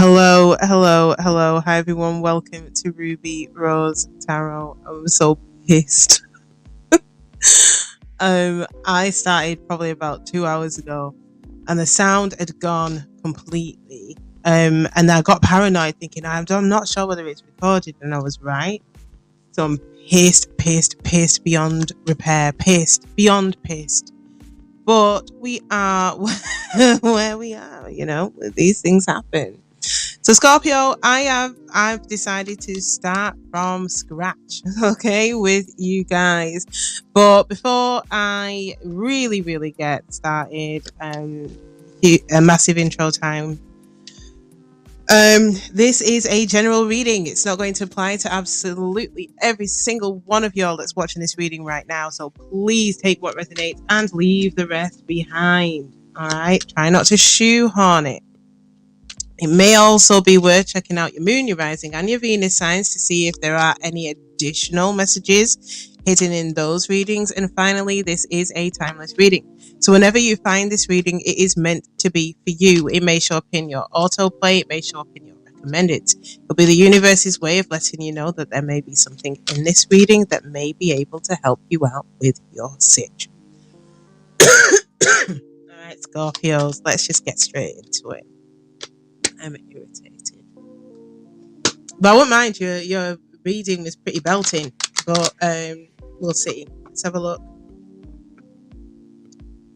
Hello, hello, hello. Hi everyone. Welcome to Ruby Rose Tarot. I'm so pissed. I started probably about 2 hours ago and the sound had gone completely. And I got paranoid thinking I'm not sure whether it's recorded, and I was right. So I'm pissed beyond repair, pissed beyond pissed. But we are where we are, these things happen. So Scorpio, I've decided to start from scratch, okay, with you guys. But before I really get started, a massive intro time. This is a general reading. It's not going to apply to absolutely every single one of y'all that's watching this reading right now. So please take what resonates and leave the rest behind. All right, try not to shoehorn it. It may also be worth checking out your moon, your rising, and your Venus signs to see if there are any additional messages hidden in those readings. And finally, this is a timeless reading. So whenever you find this reading, it is meant to be for you. It may show up in your autoplay. It may show up in your recommended. It'll be the universe's way of letting you know that there may be something in this reading that may be able to help you out with your situation. All right, Scorpios, let's just get straight into it. I'm irritated, but I won't mind. Your reading was pretty belting, but we'll see. Let's have a look.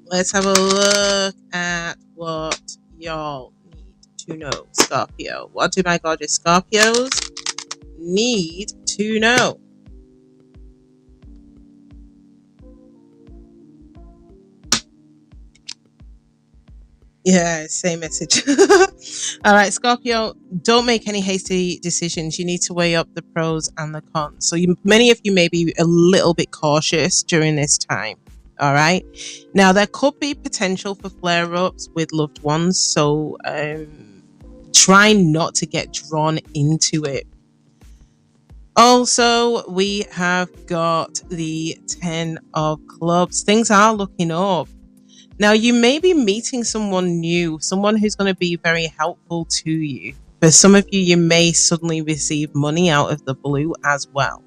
Let's have a look at what y'all need to know, Scorpio. What do my gorgeous Scorpios need to know? Yeah, same message. All right, Scorpio, don't make any hasty decisions. You need to weigh up the pros and the cons. So many of you may be a little bit cautious during this time. All right. Now, there could be potential for flare-ups with loved ones. So try not to get drawn into it. Also, we have got the 10 of clubs. Things are looking up. Now, you may be meeting someone new, someone who's going to be very helpful to you. For some of you, you may suddenly receive money out of the blue as well.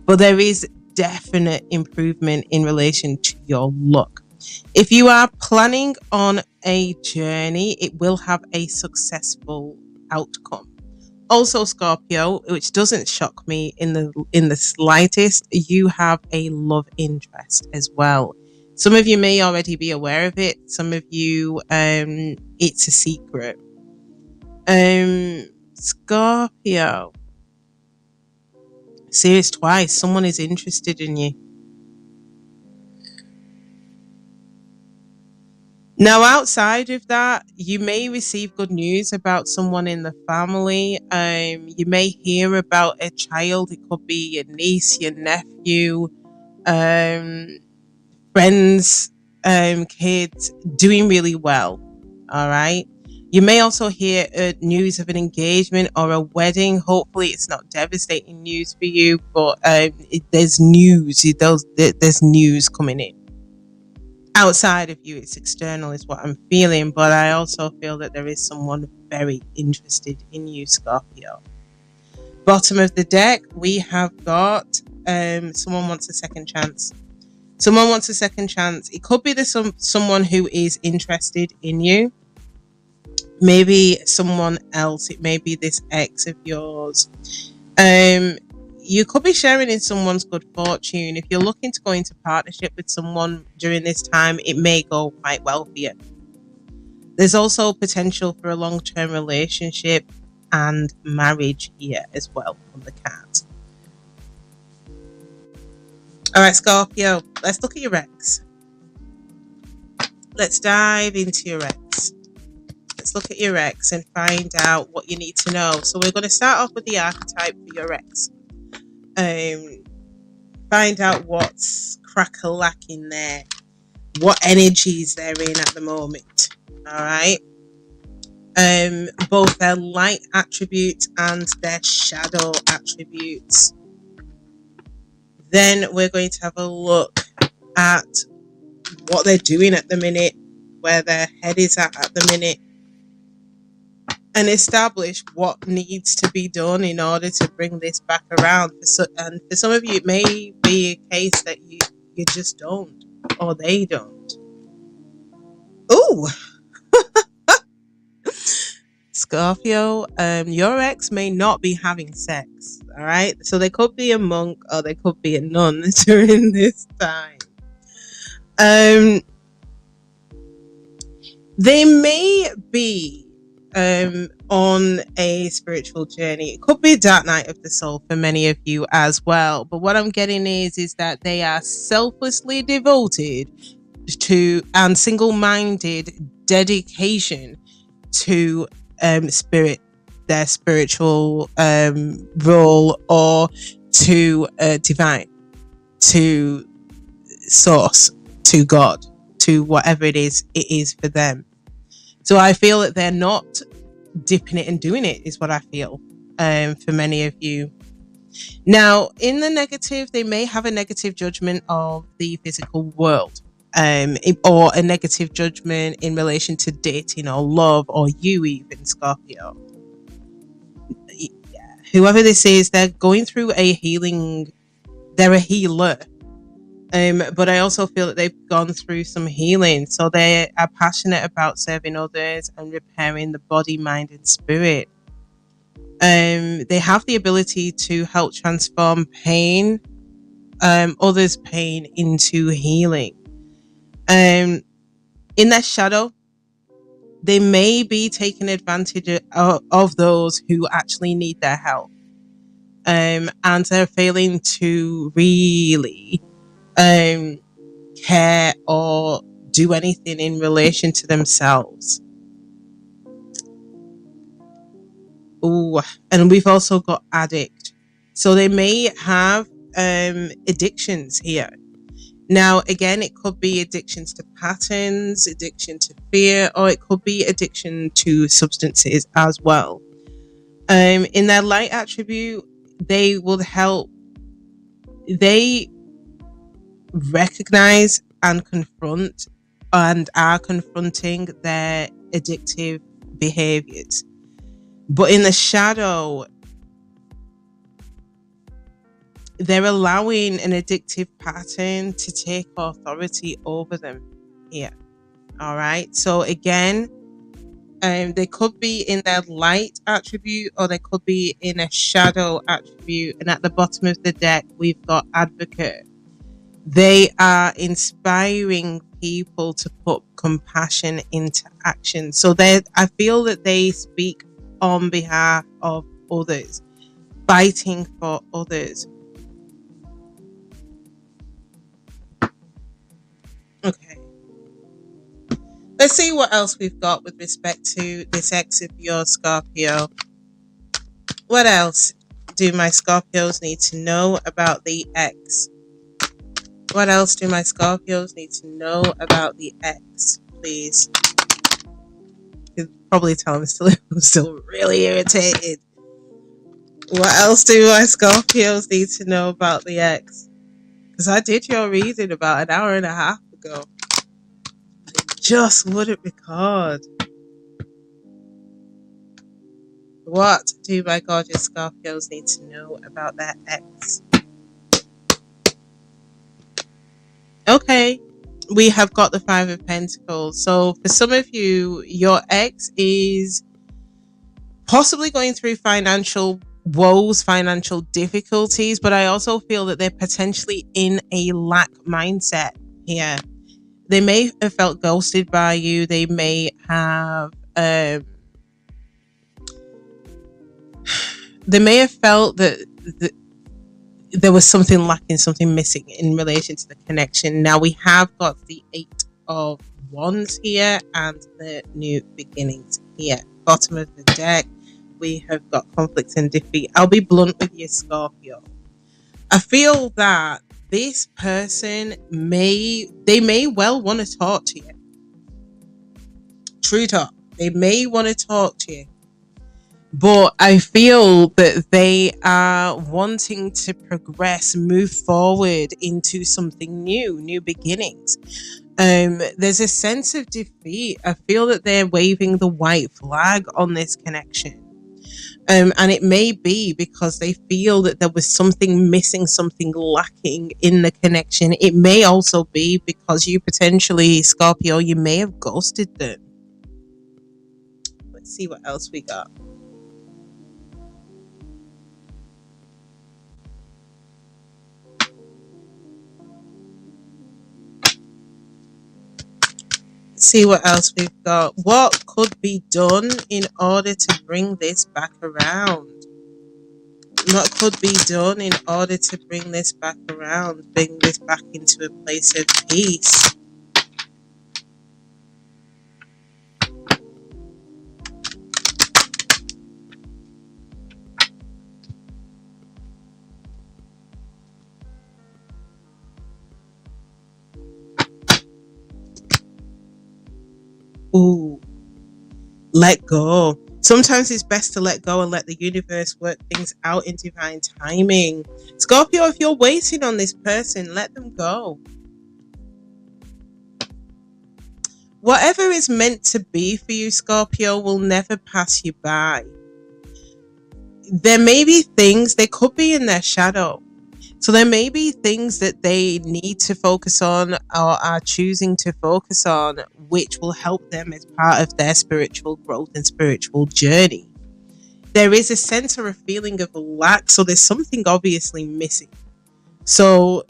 But there is definite improvement in relation to your luck. If you are planning on a journey, it will have a successful outcome. Also, Scorpio, which doesn't shock me in the slightest, you have a love interest as well. Some of you may already be aware of it. Some of you, it's a secret. Scorpio. Serious twice. Someone is interested in you. Now, outside of that, you may receive good news about someone in the family. You may hear about a child. It could be your niece, your nephew, friends, kids doing really well. All right. You may also hear news of an engagement or a wedding. Hopefully it's not devastating news for you, but there's news. There's news coming in. Outside of you, it's external is what I'm feeling, but I also feel that there is someone very interested in you, Scorpio. Bottom of the deck, we have got someone wants a second chance. Someone wants a second chance. It could be someone who is interested in you. Maybe someone else. It may be this ex of yours. You could be sharing in someone's good fortune. If you're looking to go into partnership with someone during this time, it may go quite well for you. There's also potential for a long-term relationship and marriage here as well on the card. All right, Scorpio, let's look at your ex. Let's dive into your ex. Let's look at your ex and find out what you need to know. So we're going to start off with the archetype for your ex. Find out what's crack-a-lacking there. What energies they're in at the moment. All right. Both their light attributes and their shadow attributes. Then we're going to have a look at what they're doing at the minute, where their head is at the minute. and establish what needs to be done in order to bring this back around. And for some of you, it may be a case that you just don't, or they don't. Ooh, Scorpio, your ex may not be having sex. All right, so they could be a monk or they could be a nun during this time. They may be on a spiritual journey. It could be a dark night of the soul for many of you as well. But what I'm getting is that they are selflessly devoted to and single-minded dedication to spirit, their spiritual role, or to divine, to source, to God, to whatever it is for them. So I feel that they're not dipping it and doing it, is what I feel for many of you. Now, in the negative, they may have a negative judgment of the physical world, or a negative judgment in relation to dating or love, or you even, Scorpio. Yeah. Whoever this is, they're going through a healing. They're a healer. But I also feel that they've gone through some healing. So they are passionate about serving others and repairing the body, mind, and spirit. They have the ability to help transform pain, others' pain, into healing. In their shadow, they may be taking advantage of those who actually need their help. And they're failing to really care or do anything in relation to themselves. Ooh, and we've also got addict. So they may have addictions here. Now, again, it could be addictions to patterns, addiction to fear, or it could be addiction to substances as well. In their light attribute, they will help. They recognize and confront and are confronting their addictive behaviors. But in the shadow, they're allowing an addictive pattern to take authority over them here. All right. So again, they could be in their light attribute, or they could be in a shadow attribute. And at the bottom of the deck, we've got advocate. They are inspiring people to put compassion into action. So I feel that they speak on behalf of others, fighting for others. Okay. Let's see what else we've got with respect to this ex of yours, Scorpio. What else do my Scorpios need to know about the ex? What else do my Scorpios need to know about the ex, please? You can probably tell I'm still really irritated. What else do my Scorpios need to know about the ex? Because I did your reading about an hour and a half ago. It just wouldn't record. What do my gorgeous Scorpios need to know about their ex? Okay, we have got the Five of Pentacles. So for some of you, your ex is possibly going through financial woes, financial difficulties, but I also feel that they're potentially in a lack mindset here. They may have felt ghosted by you. They may have felt that there was something lacking, something missing in relation to the connection. Now we have got the Eight of Wands here and the New Beginnings here. Bottom of the deck, we have got conflict and defeat. I'll be blunt with you, Scorpio. I feel that this person may well want to talk to you. True talk. They may want to talk to you. But I feel that they are wanting to progress, move forward into something new beginnings. There's a sense of defeat. I feel that they're waving the white flag on this connection. And it may be because they feel that there was something missing, something lacking in the connection. It may also be because you potentially, Scorpio, you may have ghosted them. Let's see what else we got. See what else we've got. What could be done in order to bring this back around? What could be done in order to bring this back around, bring this back into a place of peace? Ooh, let go. Sometimes it's best to let go and let the universe work things out in divine timing. Scorpio, if you're waiting on this person, let them go. Whatever is meant to be for you, Scorpio, will never pass you by. There may be things, they could be in their shadow. So there may be things that they need to focus on or are choosing to focus on, which will help them as part of their spiritual growth and spiritual journey. There is a sense or a feeling of lack, so there's something obviously missing. So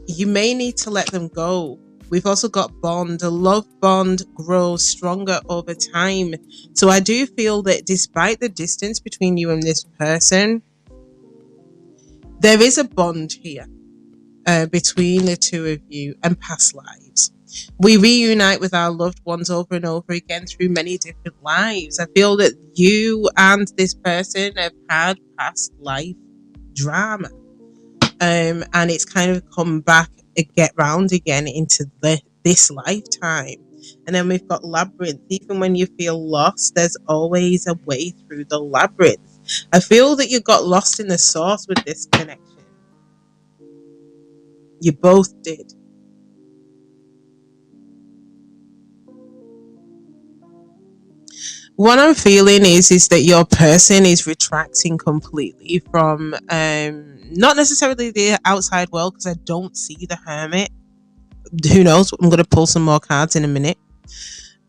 you may need to let them go. We've also got bond. A love bond grows stronger over time. So I do feel that despite the distance between you and this person, there is a bond here between the two of you and past lives. We reunite with our loved ones over and over again through many different lives. I feel that you and this person have had past life drama. And it's kind of come back and get round again into this lifetime. And then we've got labyrinth. Even when you feel lost, there's always a way through the labyrinth. I feel that you got lost in the source with this connection. You both did. What I'm feeling is that your person is retracting completely from not necessarily the outside world, because I don't see the hermit. Who knows? I'm going to pull some more cards in a minute.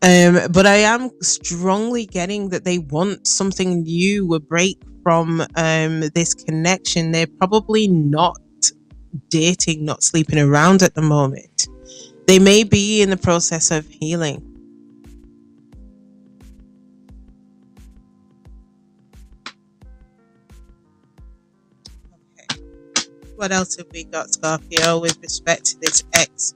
But I am strongly getting that they want something new, a break from this connection. They're probably not dating, not sleeping around at the moment. They may be in the process of healing. Okay. What else have we got, Scorpio, with respect to this ex?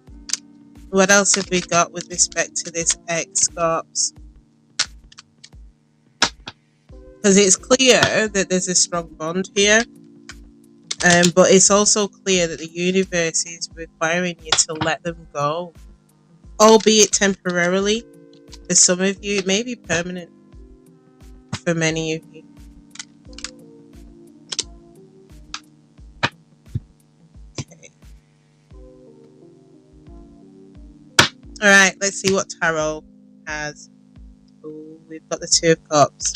What else have we got with respect to this ex, Scorps? Because it's clear that there's a strong bond here. But it's also clear that the universe is requiring you to let them go, albeit temporarily. For some of you, it may be permanent for many of you. Okay. All right, let's see what tarot has. Ooh, we've got the Two of Cups.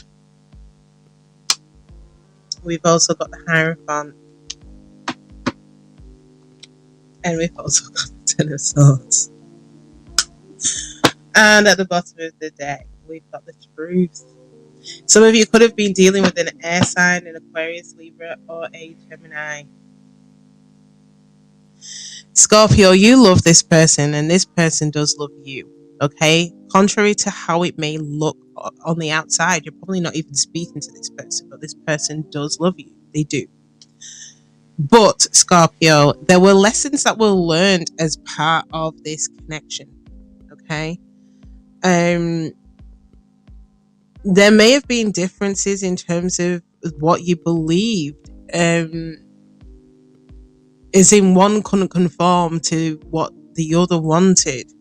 We've also got the Hierophant. And we've also got the Ten of Swords. And at the bottom of the deck, we've got the Truth. Some of you could have been dealing with an air sign, an Aquarius, Libra, or a Gemini. Scorpio, you love this person, and this person does love you. Okay? Contrary to how it may look on the outside, you're probably not even speaking to this person, but this person does love you. They do. But Scorpio, there were lessons that were learned as part of this connection. Okay? There may have been differences in terms of what you believed. As in, one couldn't conform to what the other wanted.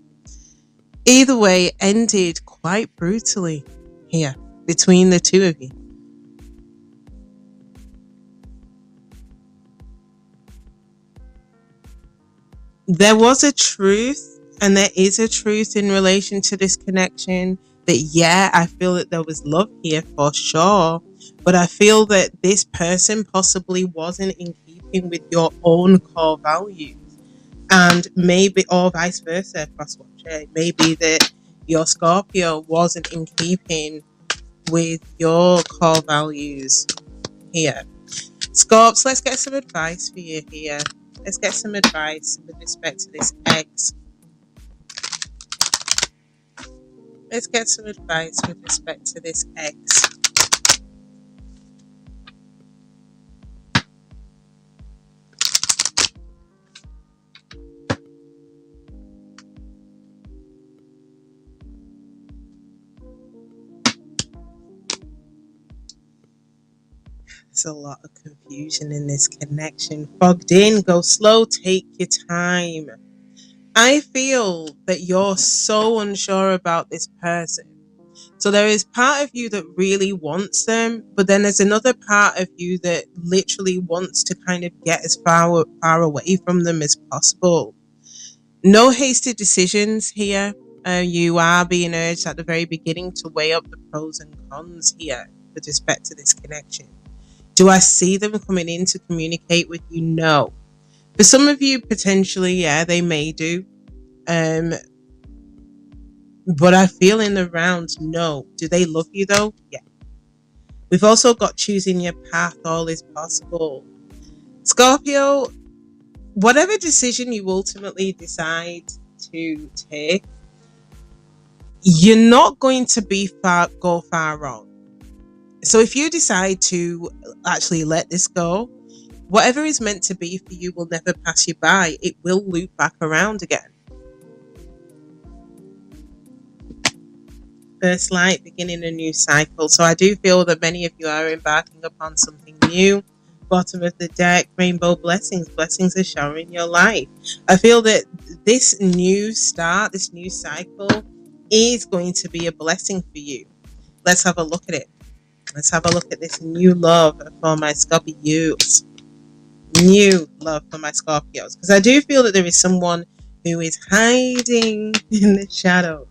Either way, it ended quite brutally here between the two of you. There was a truth And there is a truth in relation to this connection that, yeah, I feel that there was love here for sure. But I feel that this person possibly wasn't in keeping with your own core values. And maybe, or vice versa, cross watch it. Maybe that your Scorpio wasn't in keeping with your core values here. Scorps, let's get some advice for you here. Let's get some advice with respect to this ex. Let's get some advice with respect to this ex. There's a lot of confusion in this connection. Fogged in, go slow, take your time. I feel that you're so unsure about this person. So there is part of you that really wants them, but then there's another part of you that literally wants to kind of get as far away from them as possible. No hasty decisions here. You are being urged at the very beginning to weigh up the pros and cons here with respect to this connection. Do I see them coming in to communicate with you? No. For some of you, potentially, yeah, they may do. But I feel in the round, no. Do they love you though? Yeah. We've also got choosing your path, all is possible. Scorpio, whatever decision you ultimately decide to take, you're not going to go far wrong. So if you decide to actually let this go, whatever is meant to be for you will never pass you by. It will loop back around again. First light, beginning a new cycle. So I do feel that many of you are embarking upon something new. Bottom of the deck, rainbow blessings. Blessings are showering your life. I feel that this new start, this new cycle is going to be a blessing for you. Let's have a look at it. Let's have a look at this new love for my Scorpios. New love for my Scorpios. Because I do feel that there is someone who is hiding in the shadows.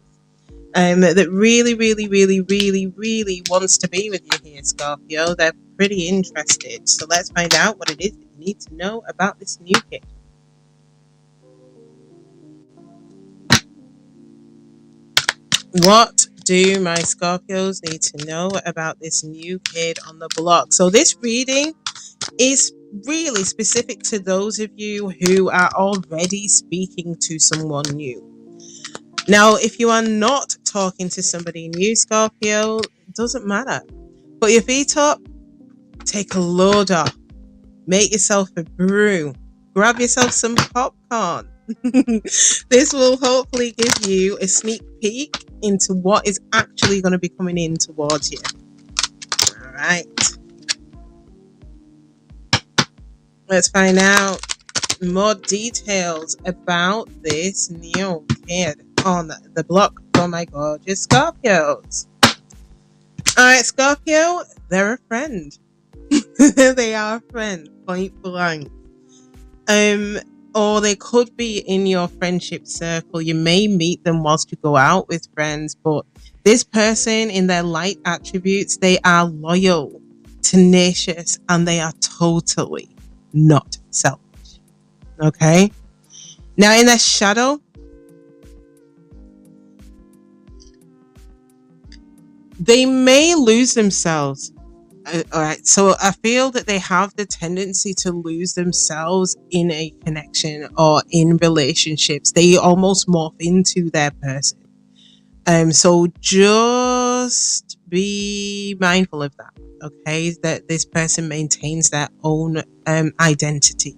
That really, really, really, really, really wants to be with you here, Scorpio. They're pretty interested. So let's find out what it is that you need to know about this new kid. What do my Scorpios need to know about this new kid on the block? So this reading is really specific to those of you who are already speaking to someone new. Now, if you are not talking to somebody new, Scorpio, it doesn't matter. Put your feet up, take a load off, make yourself a brew, grab yourself some popcorn. This will hopefully give you a sneak peek into what is actually going to be coming in towards you. All right. Let's find out more details about this new kid on the block for my gorgeous Scorpios. All right, Scorpio, they're a friend. They are a friend, point blank. Or they could be in your friendship circle. You may meet them whilst you go out with friends, but this person, in their light attributes, they are loyal, tenacious, and they are totally not selfish. Okay? Now, in their shadow, they may lose themselves. All right, so I feel that they have the tendency to lose themselves in a connection or in relationships. They almost morph into their person. So just be mindful of that, okay? That this person maintains their own identity.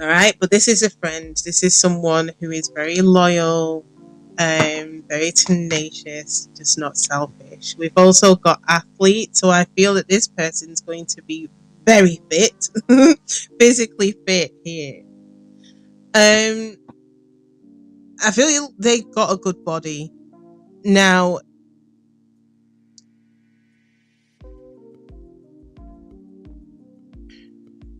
All right, but this is a friend. This is someone who is very loyal, very tenacious, just not selfish. We've also got athlete, so I feel that this person's going to be very fit, physically fit here. I feel they got a good body. Now,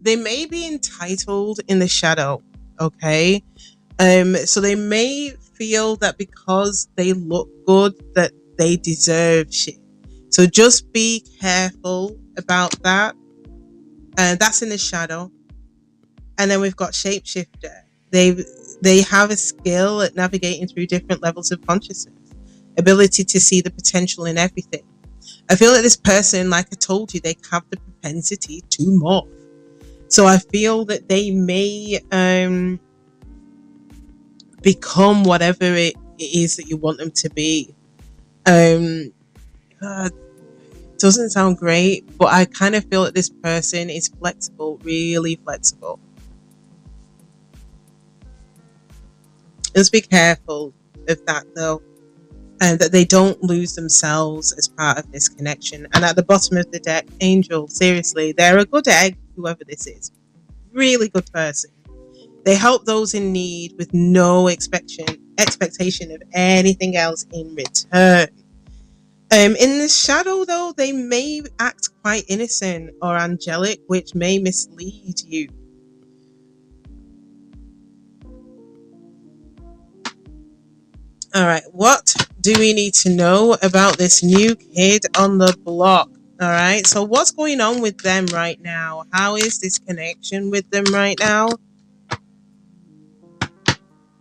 they may be entitled in the shadow. Okay. So they may feel that because they look good that they deserve shit. So just be careful about that. And that's in the shadow. And then we've got shapeshifter. They have a skill at navigating through different levels of consciousness, ability to see the potential in everything. I feel that this person, like I told you, they have the propensity to morph. So I feel that they may become whatever it is that you want them to be. Doesn't sound great, but I kind of feel that this person is flexible, really flexible. Just be careful of that though, and that they don't lose themselves as part of this connection. And at the bottom of the deck, Angel, seriously, they're a good egg, whoever this is. Really good person. They help those in need with no expectation of anything else in return. In the shadow, though, they may act quite innocent or angelic, which may mislead you. All right, what do we need to know about this new kid on the block? All right, so what's going on with them right now? How is this connection with them right now?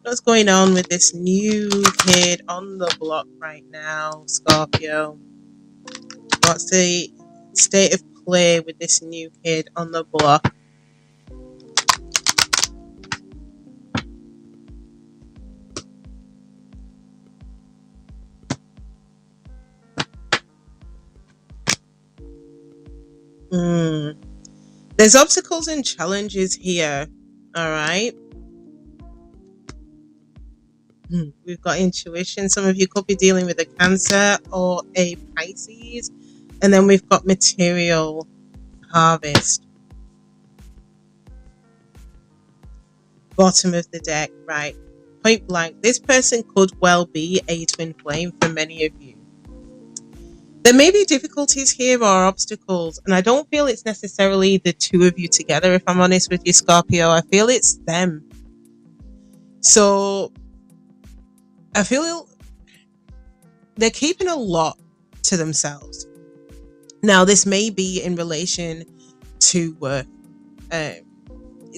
What's going on with this new kid on the block right now, Scorpio? What's the state of play with this new kid on the block? There's obstacles and challenges here. All right. We've got intuition. Some of you could be dealing with a Cancer or a Pisces. And then we've got material harvest. Bottom of the deck, right. Point blank. This person could well be a twin flame for many of you. There may be difficulties here or obstacles, and I don't feel it's necessarily the two of you together, if I'm honest with you, Scorpio. I feel it's them. So I feel they're keeping a lot to themselves. Now, this may be in relation to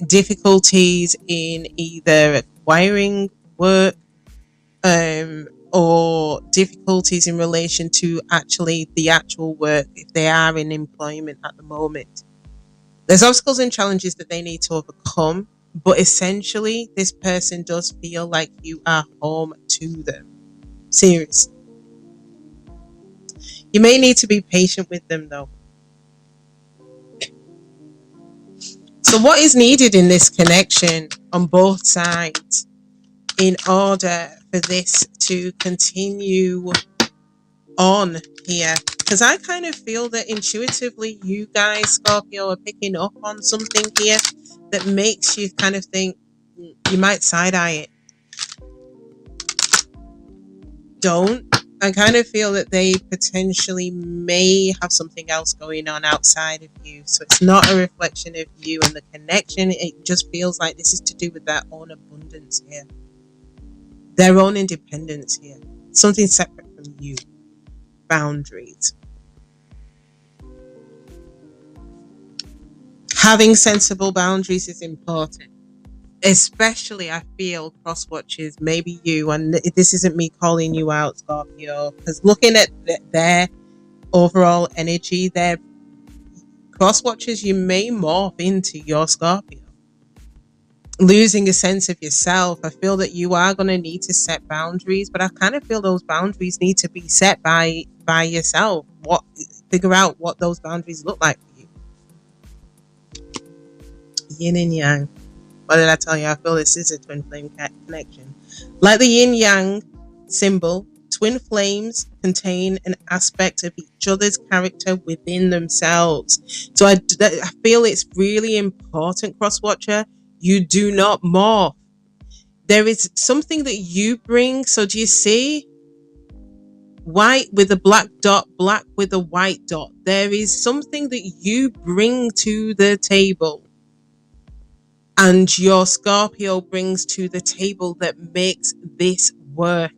difficulties in either acquiring work or difficulties in relation to actually the actual work if they are in employment at the moment. There's obstacles and challenges that they need to overcome, but essentially this person does feel like you are home to them. Seriously. You may need to be patient with them though. So what is needed in this connection on both sides in order for this to continue on here? Because I kind of feel that intuitively you guys, Scorpio, are picking up on something here that makes you kind of think you might side-eye it. Don't. I kind of feel that they potentially may have something else going on outside of you. So it's not a reflection of you and the connection. It just feels like this is to do with their own abundance here. Their own independence here. Something separate from you. Boundaries. Having sensible boundaries is important. Especially, I feel, cross watchers, maybe you, and this isn't me calling you out, Scorpio, because looking at their overall energy, their cross watchers, you may morph into your Scorpio. Losing a sense of yourself. I feel that you are going to need to set boundaries, but I kind of feel those boundaries need to be set by yourself. Figure out what those boundaries look like for you. Yin and yang. What did I tell you? I feel this is a twin flame connection. Like the yin yang symbol, twin flames contain an aspect of each other's character within themselves. So I feel it's really important, cross watcher, you do not morph. There is something that you bring. So do you see? White with a black dot, black with a white dot. There is something that you bring to the table. and your Scorpio brings to the table that makes this work.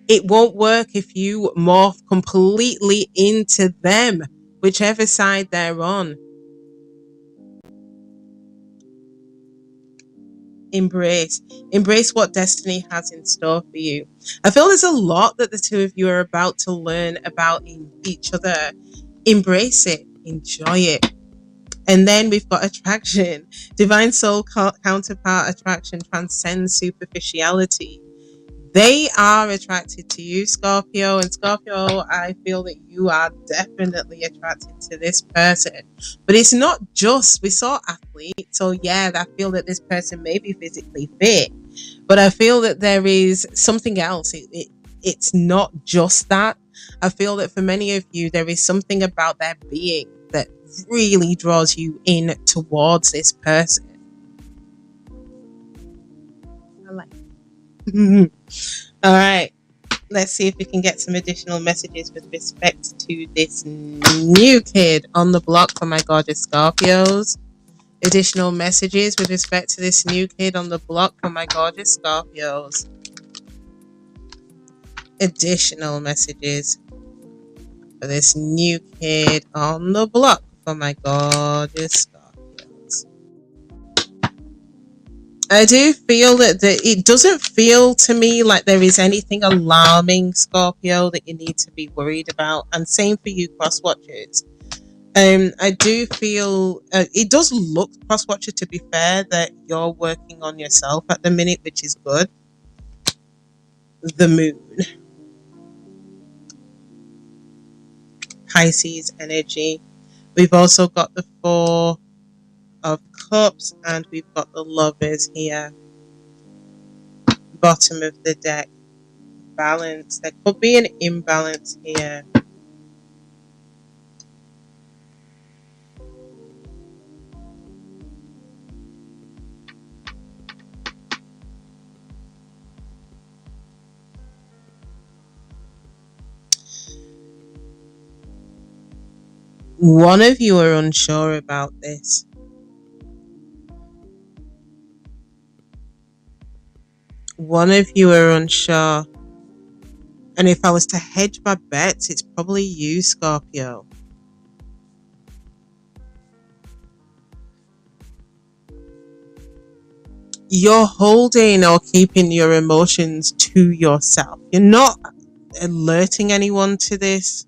It won't work if you morph completely into them, whichever side they're on. Embrace what destiny has in store for you. I feel there's a lot that the two of you are about to learn about in each other. Embrace it, enjoy it. And then we've got attraction. Divine soul counterpart attraction transcends superficiality. They are attracted to you, Scorpio. And Scorpio, I feel that you are definitely attracted to this person. But it's not just, we saw athletes. So yeah, I feel that this person may be physically fit. But I feel that there is something else. It's not just that. I feel that for many of you, there is something about their being that really draws you in towards this person. I like it. All right, let's see if we can get some additional messages with respect to this new kid on the block for my gorgeous Scorpios. Additional messages with respect to this new kid on the block for my gorgeous Scorpios. Additional messages for this new kid on the block for my gorgeous Scorpios. I do feel that it doesn't feel to me like there is anything alarming, Scorpio, that you need to be worried about. And same for you, cross watchers. I do feel it does look, cross watcher, to be fair, that you're working on yourself at the minute, which is good. The moon, Pisces energy. We've also got the Four of Cups, and we've got the Lovers here. Bottom of the deck, balance. There could be an imbalance here. One of you are unsure about this. One of you are unsure. And if I was to hedge my bets, it's probably you, Scorpio. You're holding or keeping your emotions to yourself. You're not alerting anyone to this.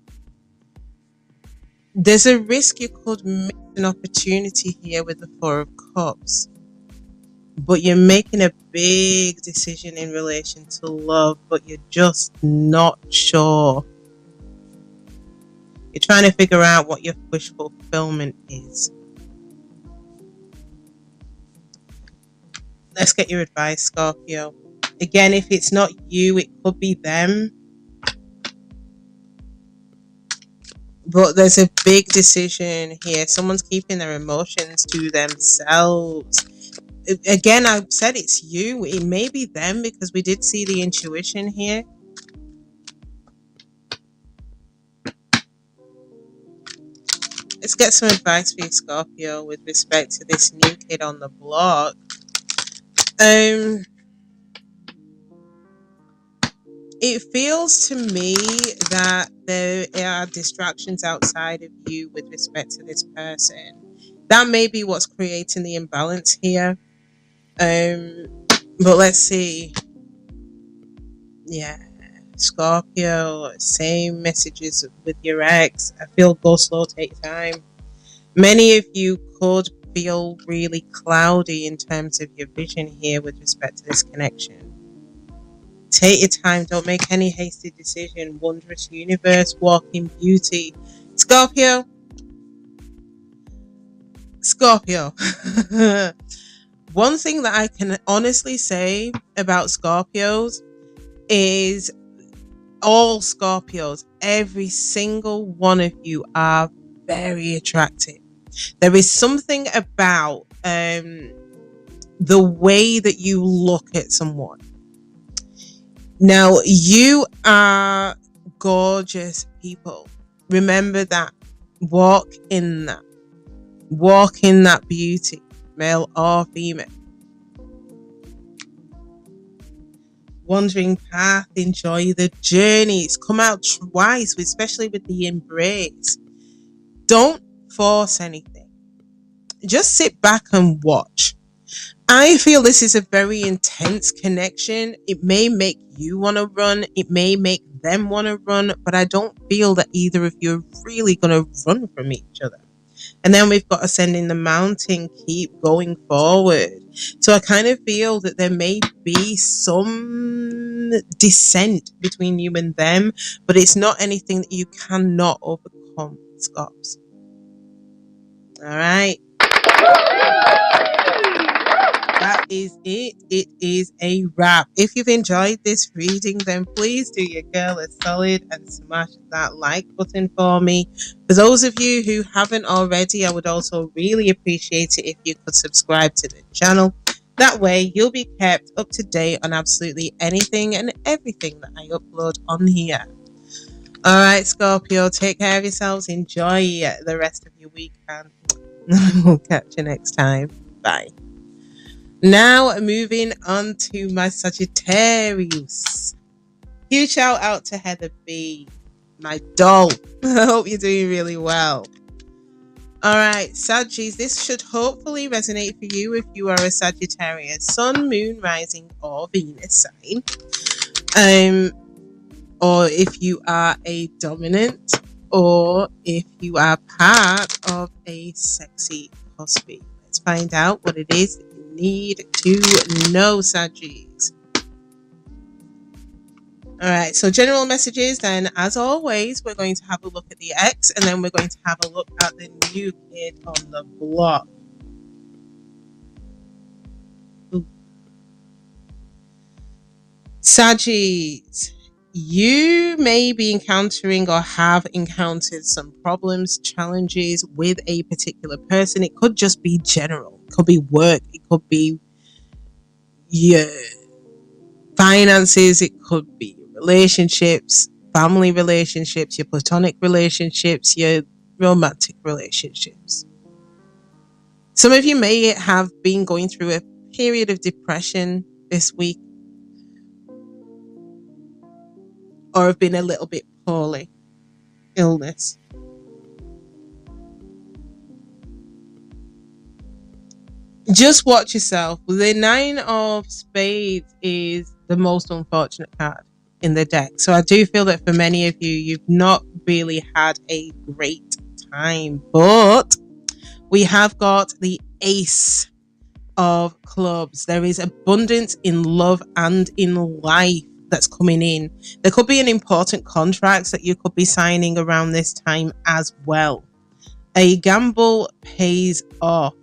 There's a risk you could miss an opportunity here with the Four of Cups. But you're making a big decision in relation to love, but you're just not sure. You're trying to figure out what your wish fulfillment is. Let's get your advice, Scorpio. Again, if it's not you, it could be them. But there's a big decision here. Someone's keeping their emotions to themselves. Again, I've said it's you. It may be them because we did see the intuition here. Let's get some advice for you, Scorpio, with respect to this new kid on the block. It feels to me that there are distractions outside of you with respect to this person. That may be what's creating the imbalance here. But let's see. Yeah, Scorpio, same messages with your ex. I feel go slow, take time. Many of you could feel really cloudy in terms of your vision here with respect to this connection. Take your time, don't make any hasty decision. Wondrous universe, walk in beauty. Scorpio. One thing that I can honestly say about Scorpios is all Scorpios, every single one of you are very attractive. There is something about the way that you look at someone. Now, you are gorgeous people. Remember that. Walk in that. Walk in that beauty. male or female. Wandering path, enjoy the journey. It's come out twice, especially with the embrace. Don't force anything. Just sit back and watch. I feel this is a very intense connection. It may make you want to run. It may make them want to run. But I don't feel that either of you are really going to run from each other. And then we've got ascending the mountain, keep going forward. So I kind of feel that there may be some dissent between you and them. But it's not anything that you cannot overcome, Scorps. All right. That is it. It is a wrap. If you've enjoyed this reading, then please do your girl a solid and smash that like button for me. For those of you who haven't already, I would also really appreciate it if you could subscribe to the channel. That way you'll be kept up to date on absolutely anything and everything that I upload on here. All right, Scorpio, take care of yourselves. Enjoy the rest of your week, and we'll catch you next time. Bye. Now, moving on to my Sagittarius. Huge shout out to Heather B, my doll. I hope you're doing really well. All right, Saggies, this should hopefully resonate for you if you are a Sagittarius, Sun, Moon, Rising, or Venus sign. Or if you are a dominant, or if you are part of a sexy husband. Let's find out what it is that you need to know, Saggies. All right, so general messages, then as always, we're going to have a look at the ex, and then we're going to have a look at the new kid on the block. Ooh. Saggies, you may be encountering or have encountered some problems, challenges with a particular person. It could just be general. It could be work. It could be your finances. It could be relationships, family relationships, your platonic relationships, your romantic relationships. Some of you may have been going through a period of depression this week, or have been a little bit poorly. Illness. Just watch yourself. The 9 of Spades is the most unfortunate card in the deck. So I do feel that for many of you, you've not really had a great time. But we have got the Ace of Clubs. There is abundance in love and in life that's coming in. There could be an important contract that you could be signing around this time as well. A gamble pays off.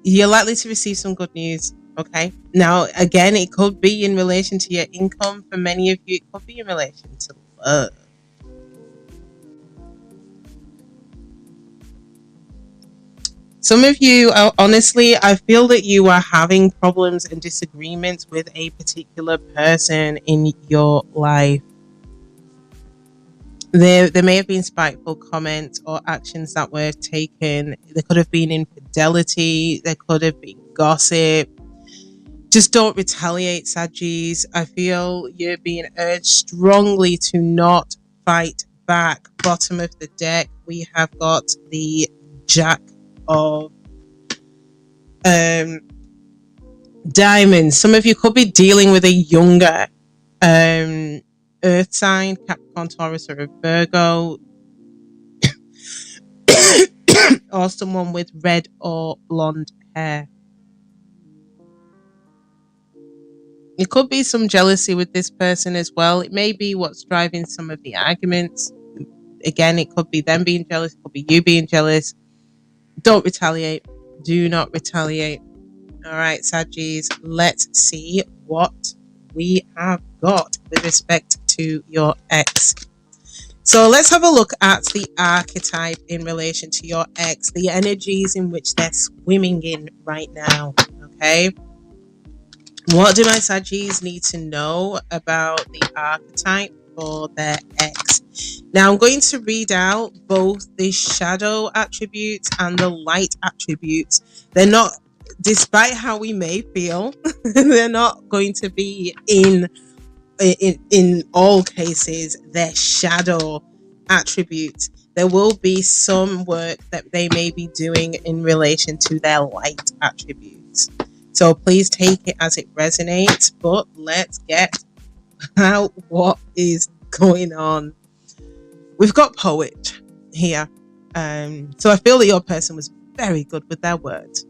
You're likely to receive some good news. Okay. Now, again, it could be in relation to your income. For many of you, it could be in relation to love. Some of you, honestly, I feel that you are having problems and disagreements with a particular person in your life. There may have been spiteful comments or actions that were taken. There could have been infidelity. There could have been gossip. Just don't retaliate, Saggies. I feel you're being urged strongly to not fight back. Bottom of the deck, we have got the Jack of Diamonds. Some of you could be dealing with a younger earth sign, Capricorn, Taurus, or a Virgo, or someone with red or blonde hair. It could be some jealousy with this person as well. It may be what's driving some of the arguments. Again, it could be them being jealous, it could be you being jealous. Don't retaliate. Do not retaliate. All right, Saggies, let's see what we have got with respect to your ex. So let's have a look at the archetype in relation to your ex, the energies in which they're swimming in right now. Okay. What do my Saggies need to know about the archetype for their ex? Now I'm going to read out both the shadow attributes and the light attributes. They're not, despite how we may feel, they're not going to be in all cases their shadow attributes. There will be some work that they may be doing in relation to their light attributes. So please take it as it resonates, but let's get out what is going on. We've got poet here. So I feel that your person was very good with their words.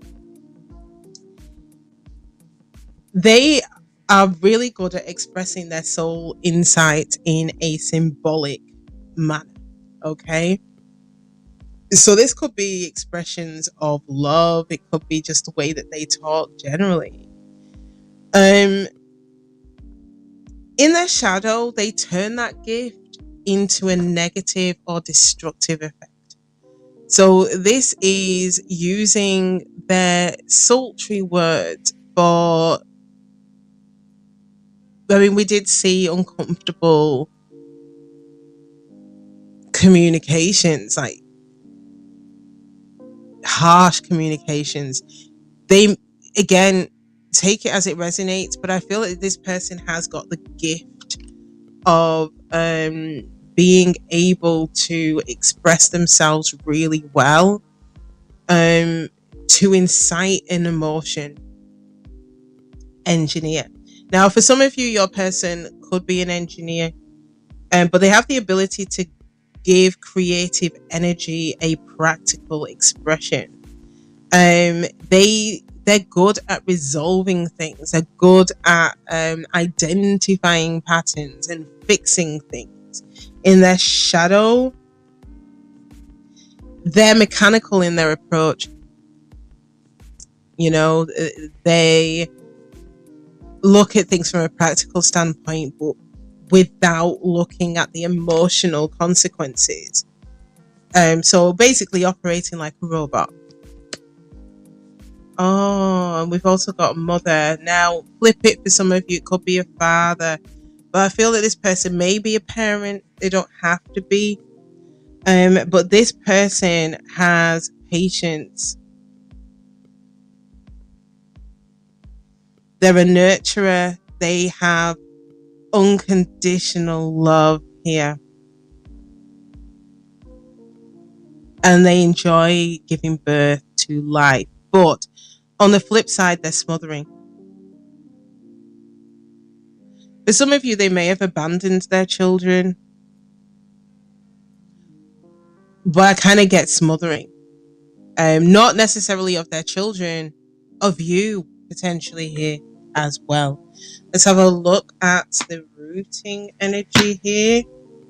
They are really good at expressing their soul insight in a symbolic manner. Okay. So this could be expressions of love. It could be just the way that they talk generally. In their shadow, they turn that gift into a negative or destructive effect. So this is using their sultry words for, I mean, we did see uncomfortable communications, like harsh communications. They, again, take it as it resonates, but I feel that this person has got the gift of being able to express themselves really well, to incite an emotion. Engineer. Now, for some of you, your person could be an engineer, but they have the ability to give creative energy a practical expression. They're good at resolving things. They're good at identifying patterns and fixing things. In their shadow, they're mechanical in their approach. You know, they look at things from a practical standpoint, but without looking at the emotional consequences. So basically operating like a robot. Oh, and we've also got a mother. Now, flip it for some of you, it could be a father. But I feel that this person may be a parent. They don't have to be. But this person has patience. They're a nurturer. They have unconditional love here. And they enjoy giving birth to life. But on the flip side, they're smothering. For some of you, they may have abandoned their children. But I kind of get smothering. Not necessarily of their children, of you potentially here as well. Let's have a look at the rooting energy here.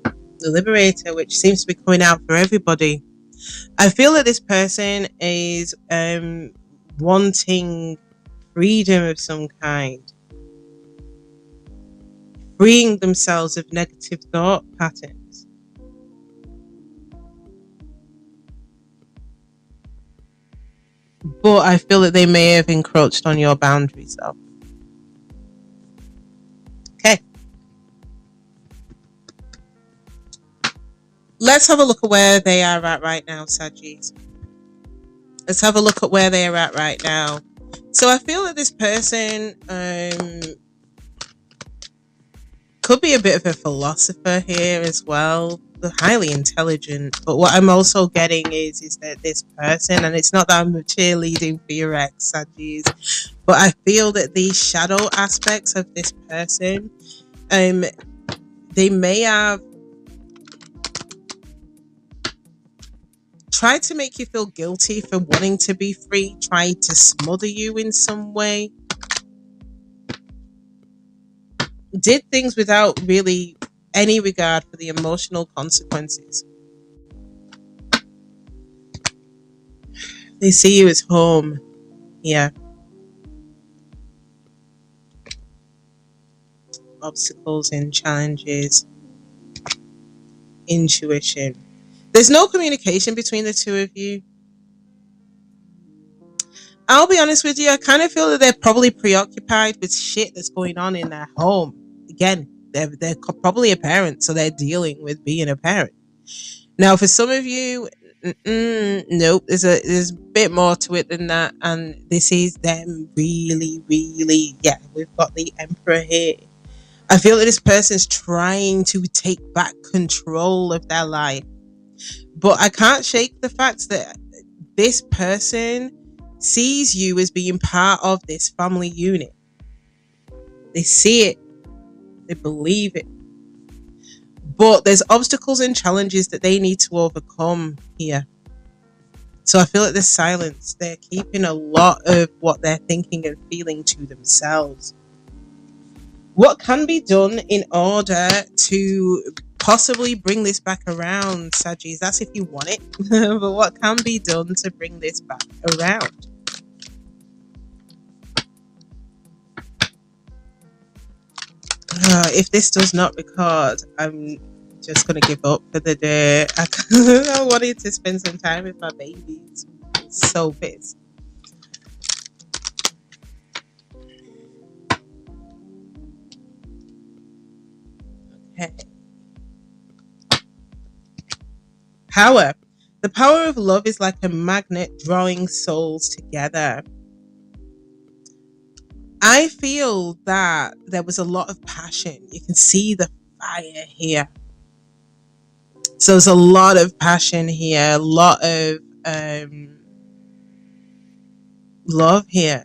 The Liberator, which seems to be coming out for everybody. I feel that this person is wanting freedom of some kind. Freeing themselves of negative thought patterns. But I feel that they may have encroached on your boundaries though. Okay. Let's have a look at where they are at right now, Saggies. Let's have a look at where they are at right now. So I feel that this person could be a bit of a philosopher here as well. They're highly intelligent. But what I'm also getting is that this person, and it's not that I'm cheerleading for your ex, Saggies, but I feel that these shadow aspects of this person, they may have tried to make you feel guilty for wanting to be free, tried to smother you in some way, did things without really any regard for the emotional consequences. They see you as home. Yeah. Obstacles and challenges. Intuition. There's no communication between the two of you. I'll be honest with you, I kind of feel that they're probably preoccupied with shit that's going on in their home. Again, they're probably a parent, so they're dealing with being a parent. Now, for some of you, nope, there's a bit more to it than that, and this is them really, really. Yeah, we've got the Emperor here. I feel that this person's trying to take back control of their life, but I can't shake the fact that this person sees you as being part of this family unit. They see it, they believe it, but there's obstacles and challenges that they need to overcome here. So I feel like this silence, they're keeping a lot of what they're thinking and feeling to themselves. What can be done in order to possibly bring this back around, Saggies? That's if you want it. But what can be done to bring this back around? If this does not record, I'm just going to give up for the day. I wanted to spend some time with my babies. I'm so pissed. Okay. Power. The power of love is like a magnet drawing souls together. I feel that there was a lot of passion. You can see the fire here. So there's a lot of passion here, a lot of love here.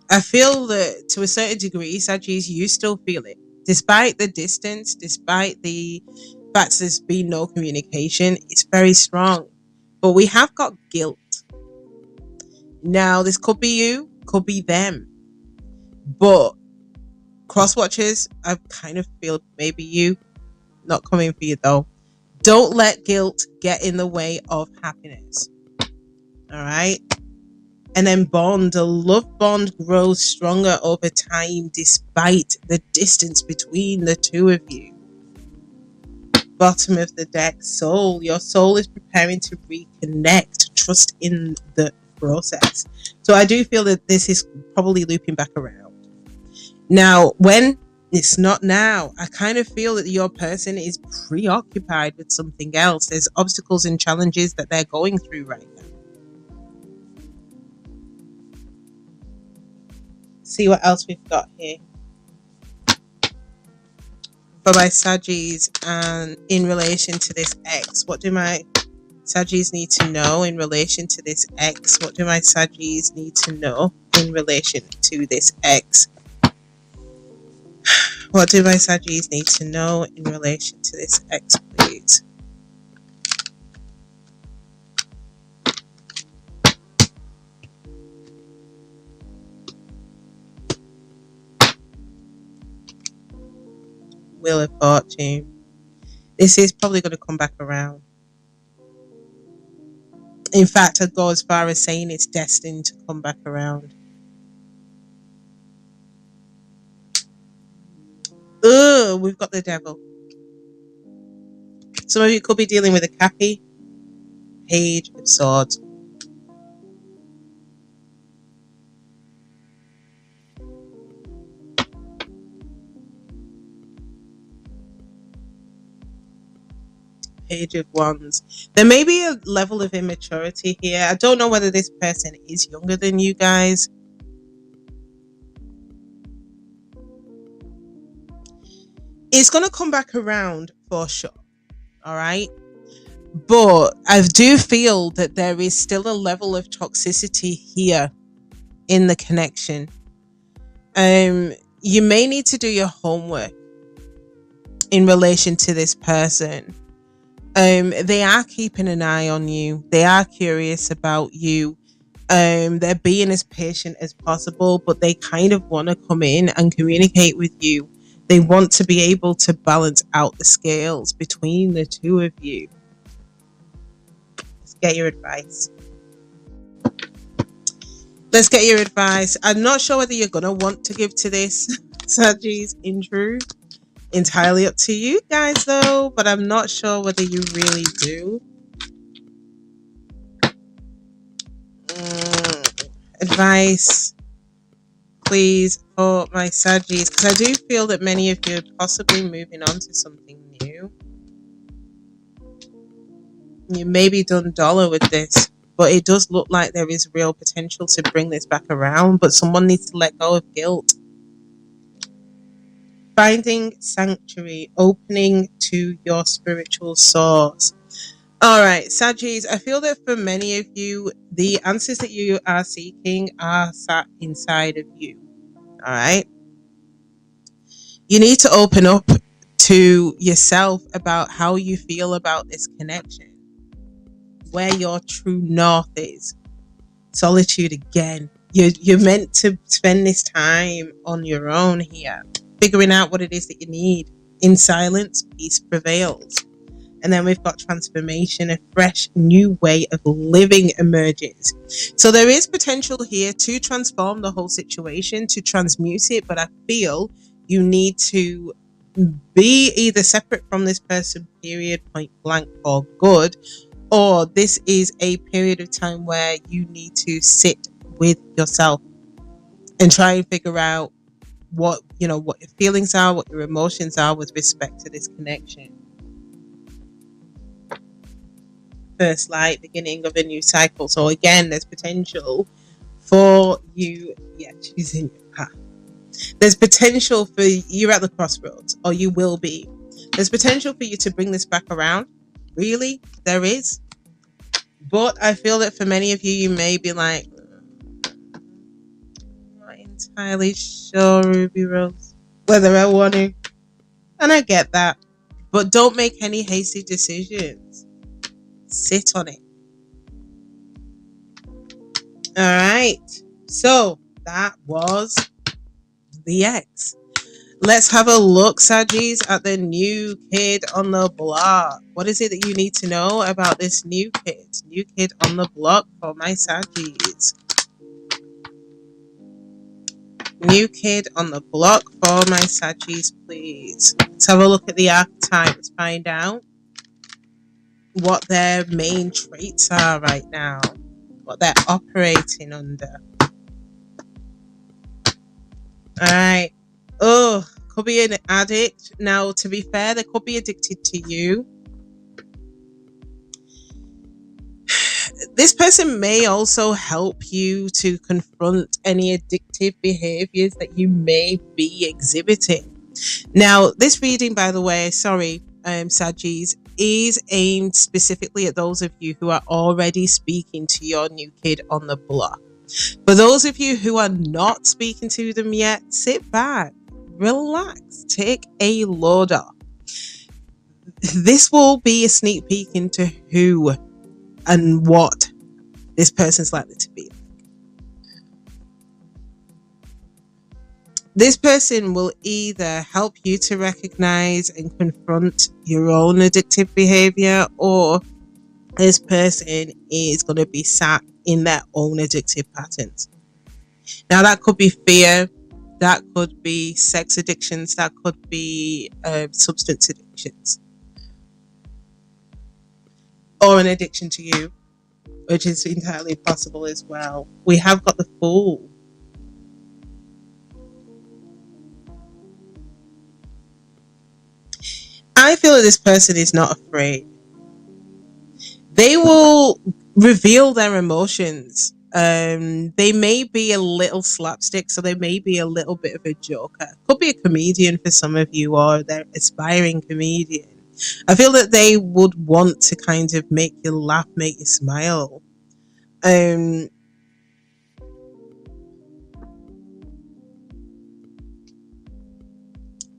I feel that to a certain degree, Sagittarius, you still feel it. Despite the distance, despite the fact there's been no communication, it's very strong. But we have got guilt. Now, this could be you, could be them. But cross watchers, I kind of feel maybe you. Not coming for you though. Don't let guilt get in the way of happiness. All right. And then bond, a love bond grows stronger over time despite the distance between the two of you. Bottom of the deck, soul. Your soul is preparing to reconnect. Trust in the process. So I do feel that this is probably looping back around. Now, when it's not now, I kind of feel that your person is preoccupied with something else. There's obstacles and challenges that they're going through right now. See what else we've got here for my Saggies, and in relation to this ex. What do my Saggies need to know in relation to this ex? What do my Saggies need to know in relation to this ex? What do my Saggies need to know in relation to this ex, please? Wheel of Fortune. This is probably going to come back around. In fact, I'd go as far as saying it's destined to come back around. Ugh, we've got the Devil. Some of you could be dealing with a Cappy. Page of Swords. Page of Wands. There may be a level of immaturity here. I don't know whether this person is younger than you guys. It's going to come back around for sure. All right. But I do feel that there is still a level of toxicity here in the connection. You may need to do your homework in relation to this person. They are keeping an eye on you. They are curious about you. They're being as patient as possible, but they kind of want to come in and communicate with you. They want to be able to balance out the scales between the two of you. Let's get your advice. Let's get your advice. I'm not sure whether you're going to want to give to this, Saggies, in truth. Entirely up to you guys though, but I'm not sure whether you really do. Advice. please, for my Saggies, because I do feel that many of you are possibly moving on to something new. You may be done dollar with this, but it does look like there is real potential to bring this back around, but someone needs to let go of guilt. Finding sanctuary, opening to your spiritual source. All right, Saggies, I feel that for many of you, the answers that you are seeking are sat inside of you. All right. You need to open up to yourself about how you feel about this connection, where your true north is. Solitude again. You're meant to spend this time on your own here, figuring out what it is that you need. In silence, peace prevails. And then we've got transformation, a fresh new way of living emerges. So there is potential here to transform the whole situation, to transmute it, but I feel you need to be either separate from this person, period, point blank, for good, or this is a period of time where you need to sit with yourself and try and figure out what your feelings are, what your emotions are with respect to this connection. First light, beginning of a new cycle. So again, there's potential for you, choosing your path. There's potential for you're at the crossroads, or you will be. There's potential for you to bring this back around. Really, there is. But I feel that for many of you, you may be like, I'm not entirely sure, Ruby Rose, whether I want to. And I get that. But don't make any hasty decisions. Sit on it. All right. So that was the X. Let's have a look, Saggies, at the new kid on the block. What is it that you need to know about this new kid? New kid on the block for my Saggies. New kid on the block for my Saggies, please. Let's have a look at the archetypes. Find out what their main traits are right now. What they're operating under. Alright. Oh, could be an addict. Now, to be fair, they could be addicted to you. This person may also help you to confront any addictive behaviors that you may be exhibiting. Now, this reading, by the way, Saggies, is aimed specifically at those of you who are already speaking to your new kid on the block. For those of you who are not speaking to them yet, sit back, relax, take a load off. This will be a sneak peek into who and what this person's likely to be. This person will either help you to recognize and confront your own addictive behavior, or this person is going to be sat in their own addictive patterns. Now, that could be fear, that could be sex addictions, that could be substance addictions, or an addiction to you, which is entirely possible as well. We have got the Fool. I feel that this person is not afraid. They will reveal their emotions. They may be a little slapstick, so they may be a little bit of a joker. Could be a comedian for some of you, or they're aspiring comedian. I feel that they would want to kind of make you laugh, make you smile.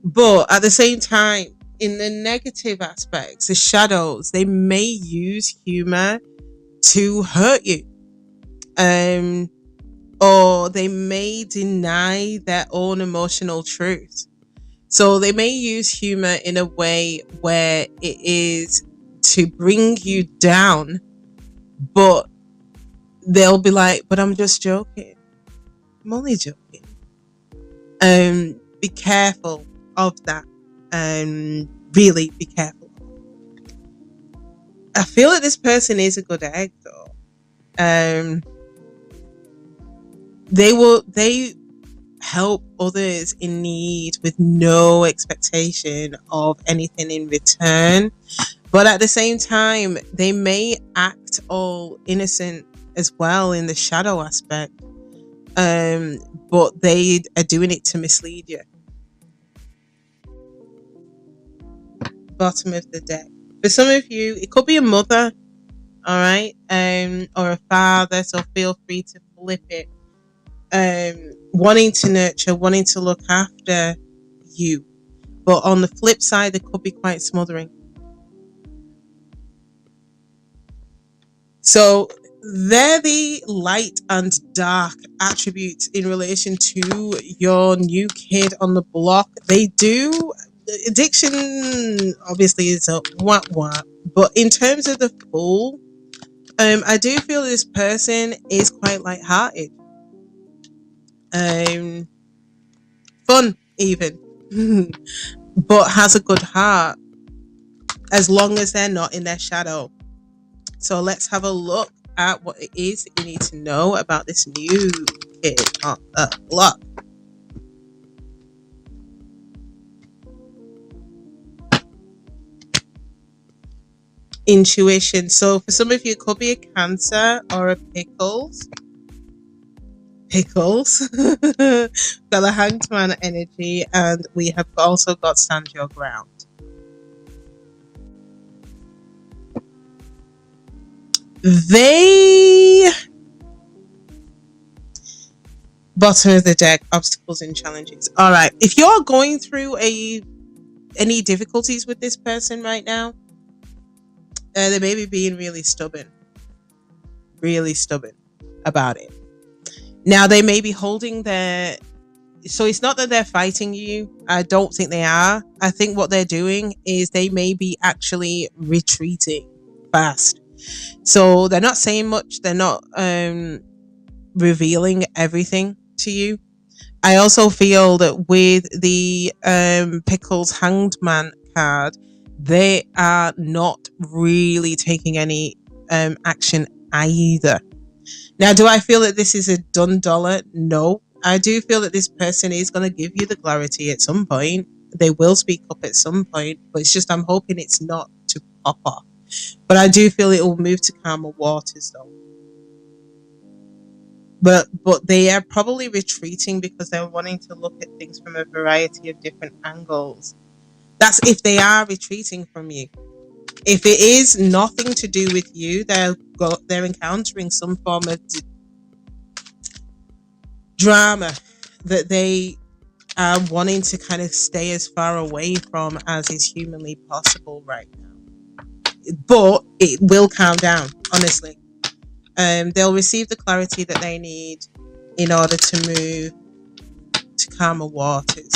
But at the same time, in the negative aspects, the shadows, they may use humor to hurt you. Or they may deny their own emotional truth. So they may use humor in a way where it is to bring you down, but they'll be like, but I'm just joking. I'm only joking. Be careful of that. Really be careful. I feel that this person is a good egg, though. They help others in need with no expectation of anything in return. But at the same time, they may act all innocent as well in the shadow aspect. But they are doing it to mislead you. Bottom of the deck. For some of you, it could be a mother, all right, or a father. So feel free to flip it. Wanting to nurture, wanting to look after you, but on the flip side, they could be quite smothering. So they're the light and dark attributes in relation to your new kid on the block. They do addiction obviously is a what, but in terms of the Fool, I do feel this person is quite light-hearted, fun even, but has a good heart as long as they're not in their shadow. So let's have a look at what it is that you need to know about this new kid on the block. Intuition. So for some of you, it could be a Cancer or a Pickles. Got the Hanged Man energy, and we have also got Stand Your Ground. They, bottom of the deck, obstacles and challenges. All right, if you're going through any difficulties with this person right now, they may be being really stubborn about it. Now they may be holding their, so it's not that they're fighting you. I don't think they are. I think what they're doing is they may be actually retreating fast. So they're not saying much. They're not revealing everything to you. I also feel that with the Pickles Hanged Man card, they are not really taking any action either. Now, do I feel that this is a done dollar? No. I do feel that this person is going to give you the clarity at some point. They will speak up at some point, but it's just I'm hoping it's not to pop off. But I do feel it will move to calmer waters, though. But they are probably retreating because they're wanting to look at things from a variety of different angles. That's if they are retreating from you. If it is nothing to do with you, they're encountering some form of drama that they are wanting to kind of stay as far away from as is humanly possible right now. But it will calm down, honestly. They'll receive the clarity that they need in order to move to calmer waters.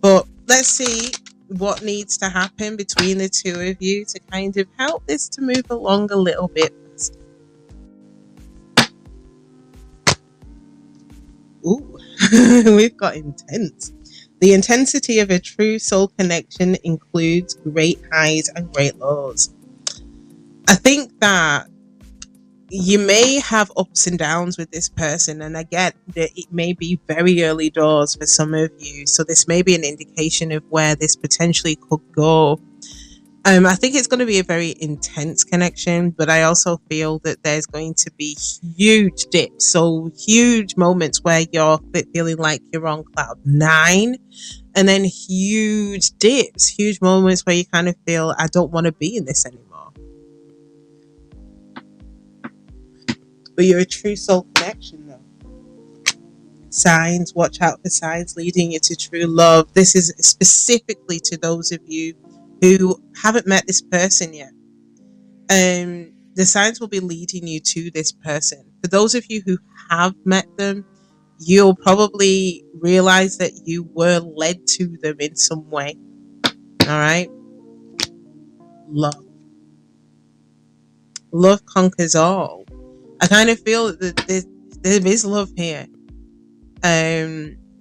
But let's see what needs to happen between the two of you to kind of help this to move along a little bit faster. Ooh, we've got intense. The intensity of a true soul connection includes great highs and great lows. I think that you may have ups and downs with this person, and I get that it may be very early doors for some of you, so this may be an indication of where this potentially could go. I think it's going to be a very intense connection, but I also feel that there's going to be huge dips, so huge moments where you're feeling like you're on cloud 9, and then huge dips, huge moments where you kind of feel, I don't want to be in this anymore. But you're a true soul connection, though. Signs, watch out for signs leading you to true love. This is specifically to those of you who haven't met this person yet. The signs will be leading you to this person. For those of you who have met them, you'll probably realize that you were led to them in some way. All right? Love. Love conquers all. I kind of feel that there is love here,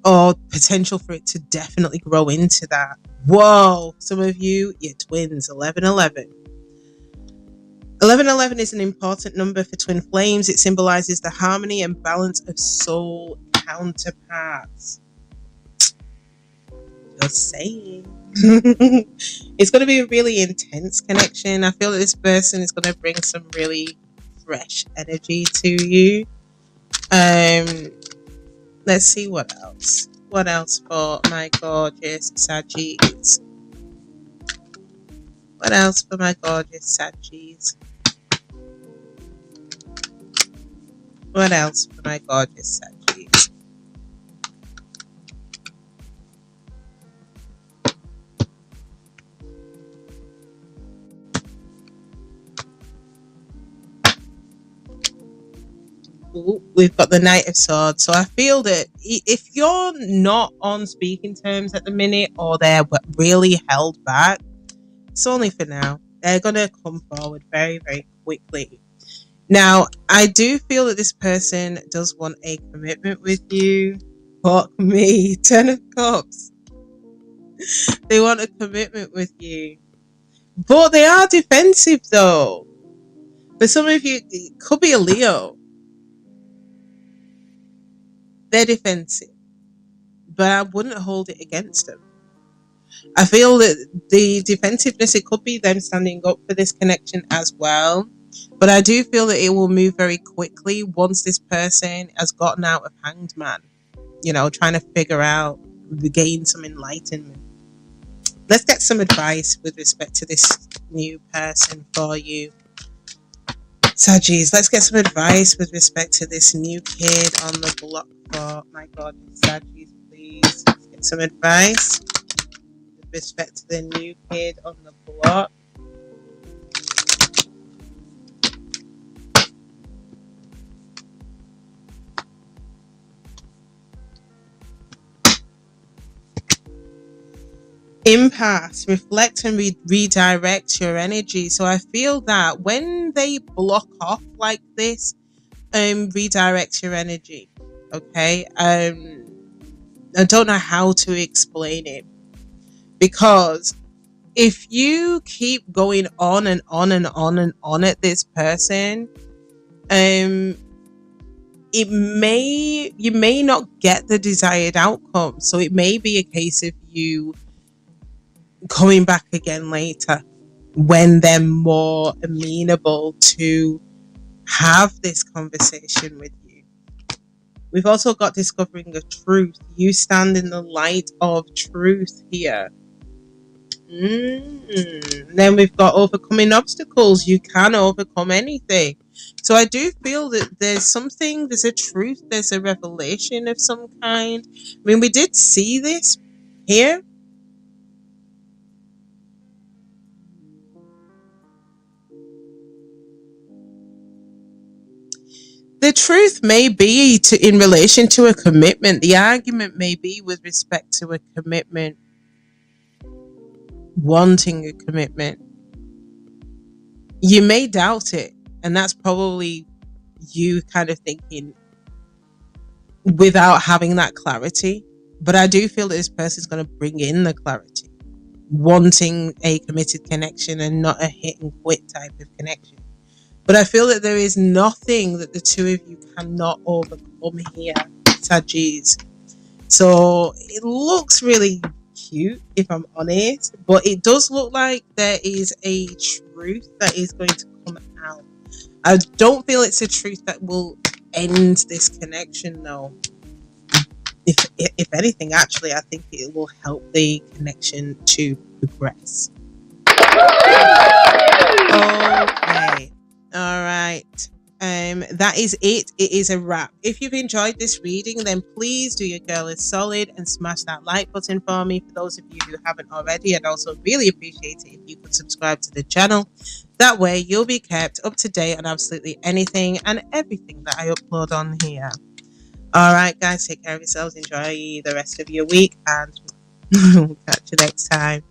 or potential for it to definitely grow into that. Whoa, some of you, you're twins. 1111. 1111 is an important number for twin flames. It symbolizes the harmony and balance of soul counterparts. Just saying. It's going to be a really intense connection. I feel that this person is going to bring some really fresh energy to you. Let's see what else. What else for my gorgeous Saggies? What else for my gorgeous Saggies? What else for my gorgeous Saggies? Ooh, we've got the Knight of Swords. So I feel that if you're not on speaking terms at the minute, or they're really held back, it's only for now. They're going to come forward very, very quickly. Now, I do feel that this person does want a commitment with you. Fuck me. 10 of Cups. They want a commitment with you. But they are defensive, though. For some of you, it could be a Leo. They're defensive. But I wouldn't hold it against them. I feel that the defensiveness, it could be them standing up for this connection as well. But I do feel that it will move very quickly once this person has gotten out of Hanged Man. You know, trying to figure out, regain some enlightenment. Let's get some advice with respect to this new person for you. Saggies, let's get some advice with respect to this new kid on the block for my God, Saggies, please. Let's get some advice with respect to the new kid on the block. Impasse, reflect and redirect your energy. So I feel that when they block off like this, redirect your energy. Okay. I don't know how to explain it, because if you keep going on and on and on and on at this person, you may not get the desired outcome. So it may be a case of you coming back again later when they're more amenable to have this conversation with you. We've also got discovering the truth. You stand in the light of truth here. Then we've got overcoming obstacles. You can overcome anything. So I do feel that there's a truth, there's a revelation of some kind. I mean, we did see this here. The truth may be in relation to a commitment. The argument may be with respect to a commitment, wanting a commitment. You may doubt it, and that's probably you kind of thinking without having that clarity. But I do feel that this person is going to bring in the clarity, wanting a committed connection and not a hit and quit type of connection. But I feel that there is nothing that the two of you cannot overcome here, Saggies. So it looks really cute, if I'm honest, but it does look like there is a truth that is going to come out. I don't feel it's a truth that will end this connection, though. If anything, actually, I think it will help the connection to progress. Okay. All right. That is it. It is a wrap. If you've enjoyed this reading, then please do your girl a solid and smash that like button for me. For those of you who haven't already, I'd also really appreciate it if you could subscribe to the channel. That way you'll be kept up to date on absolutely anything and everything that I upload on here. All right, guys, take care of yourselves. Enjoy the rest of your week, and catch you next time.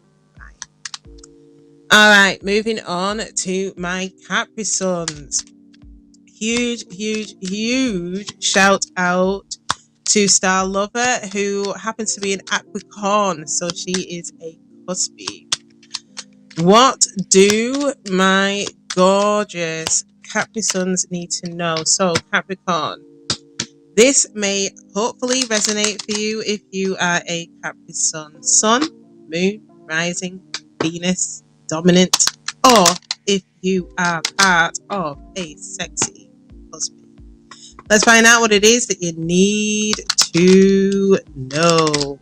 All right, moving on to my Capricorns. Huge shout out to Star Lover, who happens to be an Aquarius, so she is a cuspy. What do my gorgeous Capricorns need to know? So, Capricorn, This may hopefully resonate for you if you are a Capricorn sun, moon, rising, Venus, dominant, or if you are part of a sexy husband. Let's find out what it is that you need to know.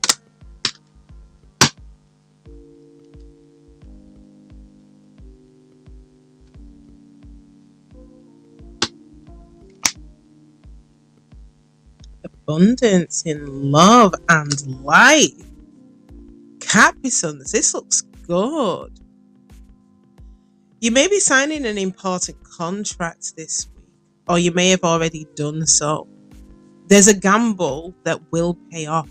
Abundance in love and life. Capricorns, this looks good. You may be signing an important contract this week, or you may have already done so. There's a gamble that will pay off.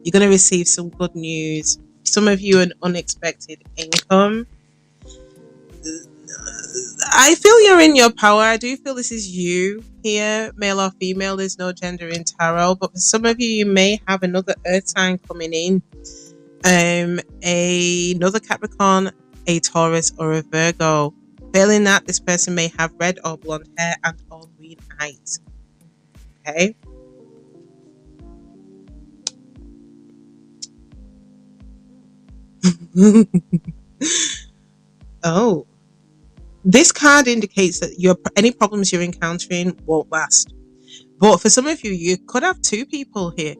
You're going to receive some good news. Some of you, an unexpected income. I feel you're in your power. I do feel this is you here, male or female. There's no gender in tarot, but for some of you, you may have another earth sign coming in. Another Capricorn, a Taurus, or a Virgo. Failing that, this person may have red or blonde hair and or green eyes. Okay. Oh. This card indicates that any problems you're encountering won't last. But for some of you, you could have two people here.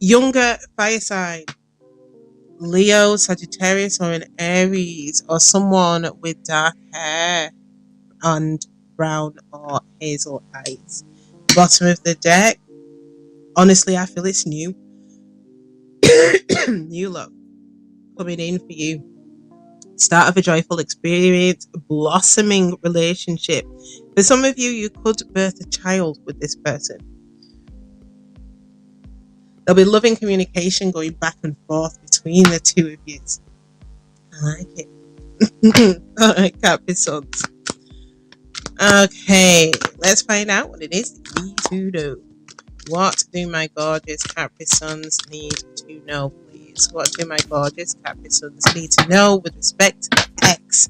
Younger fire sign, Leo, Sagittarius, or an Aries, or someone with dark hair and brown or hazel eyes. Bottom of the deck. Honestly, I feel it's new. New love coming in for you. Start of a joyful experience, blossoming relationship. For some of you, you could birth a child with this person. There'll be loving communication going back and forth between the two of you. I like it. All right, Capricorns. Okay, let's find out what it is that you need to know. What do my gorgeous Capricorns need to know, please? What do my gorgeous Capricorns need to know with respect to X?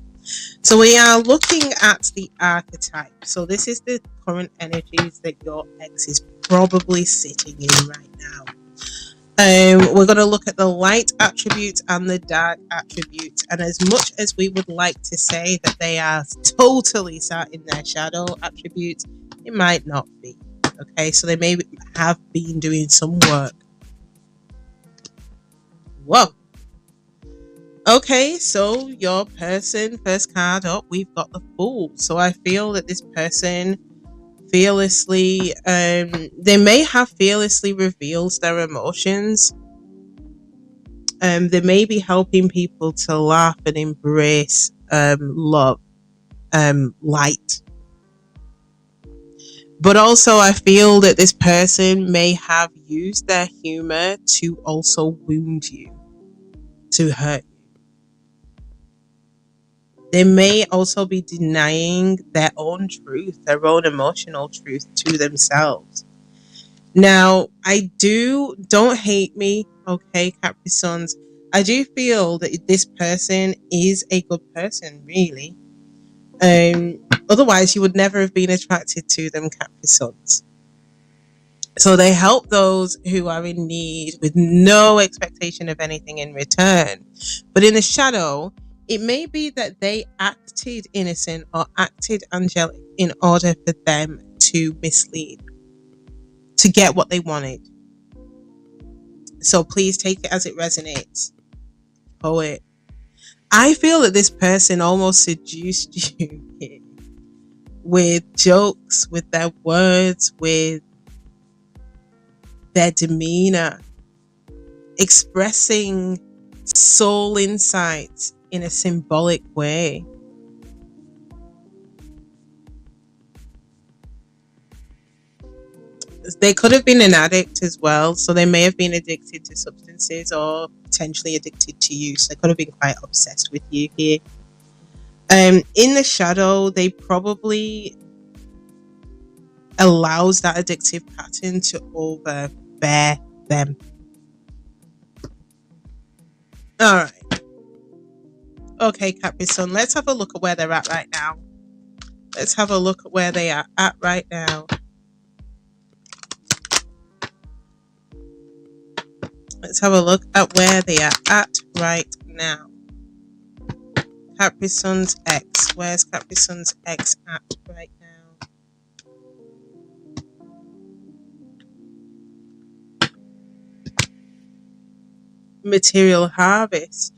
So we are looking at the archetype. So this is the current energies that your X is probably sitting in right now. We're going to look at the light attributes and the dark attributes. And as much as we would like to say that they are totally sat in their shadow attributes, it might not be. Okay, so they may have been doing some work. Whoa. Okay, so your person, first card up, we've got the Fool. So I feel that this person fearlessly, they may have fearlessly revealed their emotions. They may be helping people to laugh and embrace love, light. But also I feel that this person may have used their humor to also wound you, to hurt you. They may also be denying their own truth, their own emotional truth to themselves. Now, don't hate me, okay, Capricorns. I do feel that this person is a good person, really. Otherwise, you would never have been attracted to them, Capricorns. So they help those who are in need with no expectation of anything in return. But in the shadow, it may be that they acted innocent or acted angelic in order for them to mislead, to get what they wanted. So please take it as it resonates. Poet. I feel that this person almost seduced you here with jokes, with their words, with their demeanor, expressing soul insights in a symbolic way. They could have been an addict as well, so they may have been addicted to substances or potentially addicted to you. So they could have been quite obsessed with you here. In the shadow, they probably allows that addictive pattern to overbear them. All right. Okay, Capricorn, let's have a look at where they're at right now. Let's have a look at where they are at right now. Let's have a look at where they are at right now. Capricorn's X. Where's Capricorn's X at right now? Material harvest.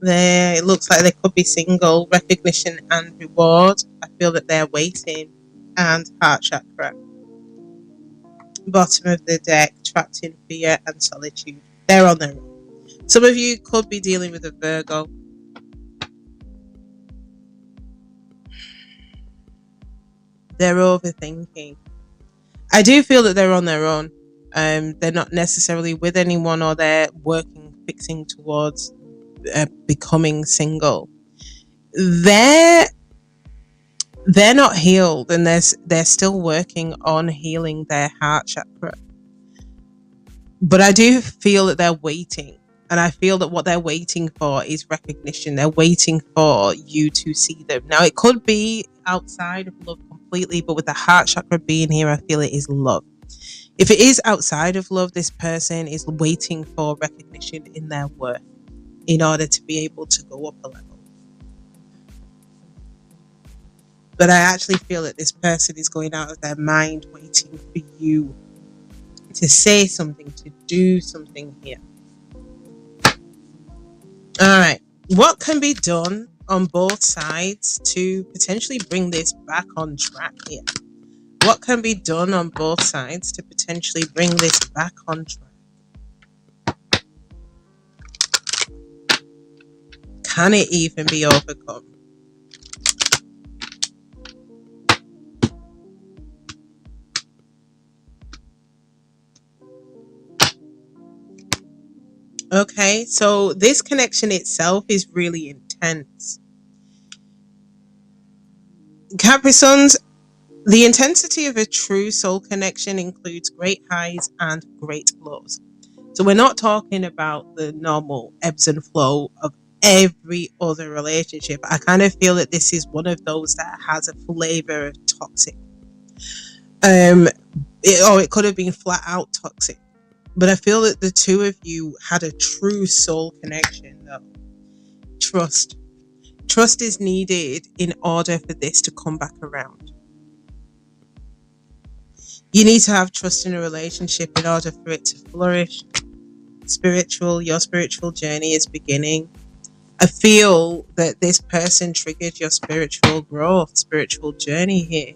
There, it looks like they could be single. Recognition and reward. I feel that they're waiting. And heart chakra. Bottom of the deck, trapped in fear and solitude. They're on their own. Some of you could be dealing with a Virgo. They're overthinking. I do feel that they're on their own. They're not necessarily with anyone, or they're fixing towards becoming single. They're not healed, and they're still working on healing their heart chakra. But I do feel that they're waiting, and I feel that what they're waiting for is recognition. They're waiting for you to see them. Now, it could be outside of love completely, but with the heart chakra being here, I feel it is love. If it is outside of love, this person is waiting for recognition in their worth in order to be able to go up a level. But I actually feel that this person is going out of their mind waiting for you to say something, to do something here. All right. What can be done on both sides to potentially bring this back on track here? What can be done on both sides to potentially bring this back on track? Can it even be overcome? Okay, so this connection itself is really intense. Capricorns, the intensity of a true soul connection includes great highs and great lows. So we're not talking about the normal ebbs and flow of every other relationship. I kind of feel that this is one of those that has a flavor of toxic. Or it could have been flat out toxic. But I feel that the two of you had a true soul connection, though. Trust. Trust is needed in order for this to come back around. You need to have trust in a relationship in order for it to flourish. Your spiritual journey is beginning. I feel that this person triggered your spiritual growth, spiritual journey here.